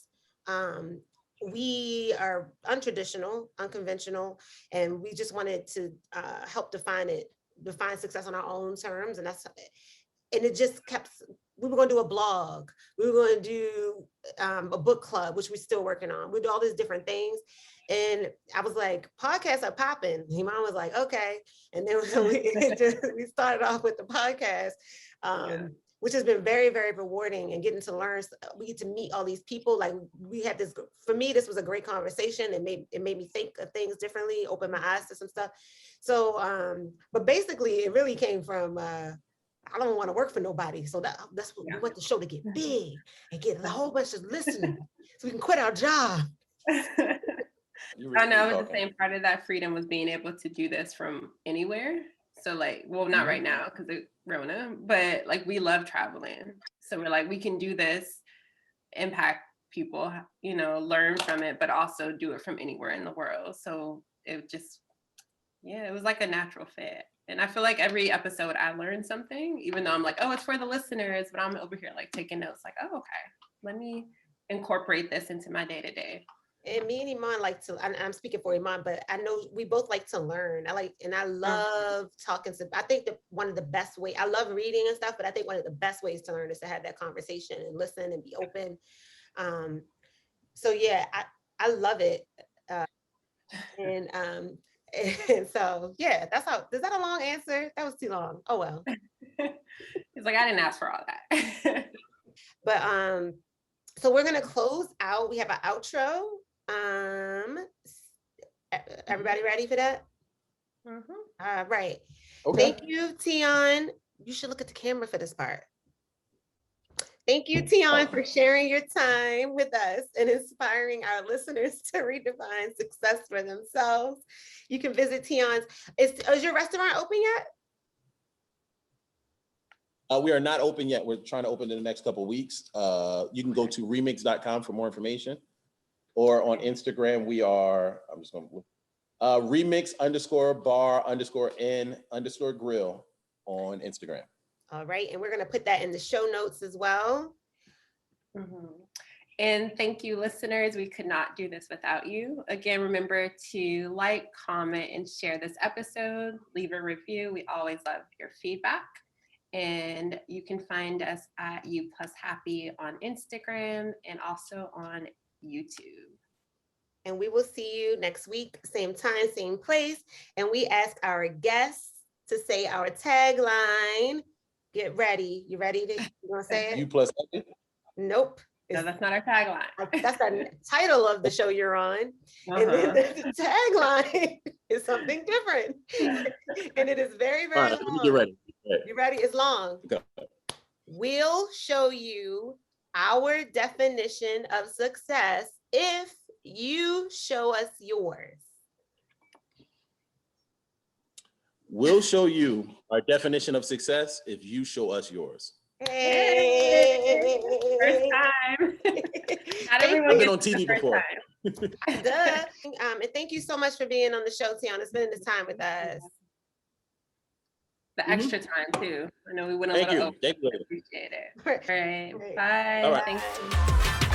we are untraditional, unconventional, and we just wanted to help define success on our own terms. And it just kept, we were going to do a blog. We were going to do a book club, which we're still working on. We do all these different things. And I was like, podcasts are popping. Iman was like, okay. And then we started off with the podcast. which has been very, very rewarding, and getting to learn. We get to meet all these people. Like we had this, for me, this was a great conversation. It made me think of things differently, open my eyes to some stuff. So, but basically it really came from, I don't want to work for nobody. So that's what we want the show to get big and get a whole bunch of listeners so we can quit our job. I know it was the same part of that freedom was being able to do this from anywhere. So like, well, not right now because of Rona, but like we love traveling. So we're like, we can do this, impact people, you know, learn from it, but also do it from anywhere in the world. So it just, yeah, it was like a natural fit. And I feel like every episode I learned something, even though I'm like, oh, it's for the listeners, but I'm over here like taking notes like, oh, okay, let me incorporate this into my day-to-day. And me and Iman like to, I'm speaking for Iman, but I know we both like to learn. I love talking to, I think that one of the best ways, I love reading and stuff, but I think one of the best ways to learn is to have that conversation and listen and be open. So yeah, I love it. And so yeah, that's how, is that a long answer? That was too long. Oh, well. It's like, I didn't ask for all that. But, so we're going to close out. We have an outro. Everybody ready for that? All right. Okay. Thank you, Teaon. You should look at the camera for this part. Thank you, Teaon, for sharing your time with us and inspiring our listeners to redefine success for themselves. You can visit Teaon's. Is your restaurant open yet? We are not open yet. We're trying to open in the next couple of weeks. You can go to RYMKS.com for more information, or on Instagram, we are, I'm just going to RYMKS _bar _N_Grille on Instagram. All right. And we're going to put that in the show notes as well. And thank you, listeners. We could not do this without you. Again, remember to like, comment, and share this episode. Leave a review. We always love your feedback. And you can find us at U+Happy on Instagram and also on YouTube. And we will see you next week, same time, same place. And we ask our guests to say our tagline. Get ready. You ready to, you want to say it? U+Happy? Nope. No, that's not our tagline. That's the title of the show you're on. And then the tagline is something different. And it is very, very long. Let me get ready. You ready? It's long. Okay. We'll show you our definition of success if you show us yours. We'll show you our definition of success if you show us yours. Hey. First time. Not everyone I've been on TV before. And thank you so much for being on the show, Teaon, and spending this time with us. The extra time too. I know we went a little over. Thank you. Appreciate it. All right. Great. Bye. All right. Thank you.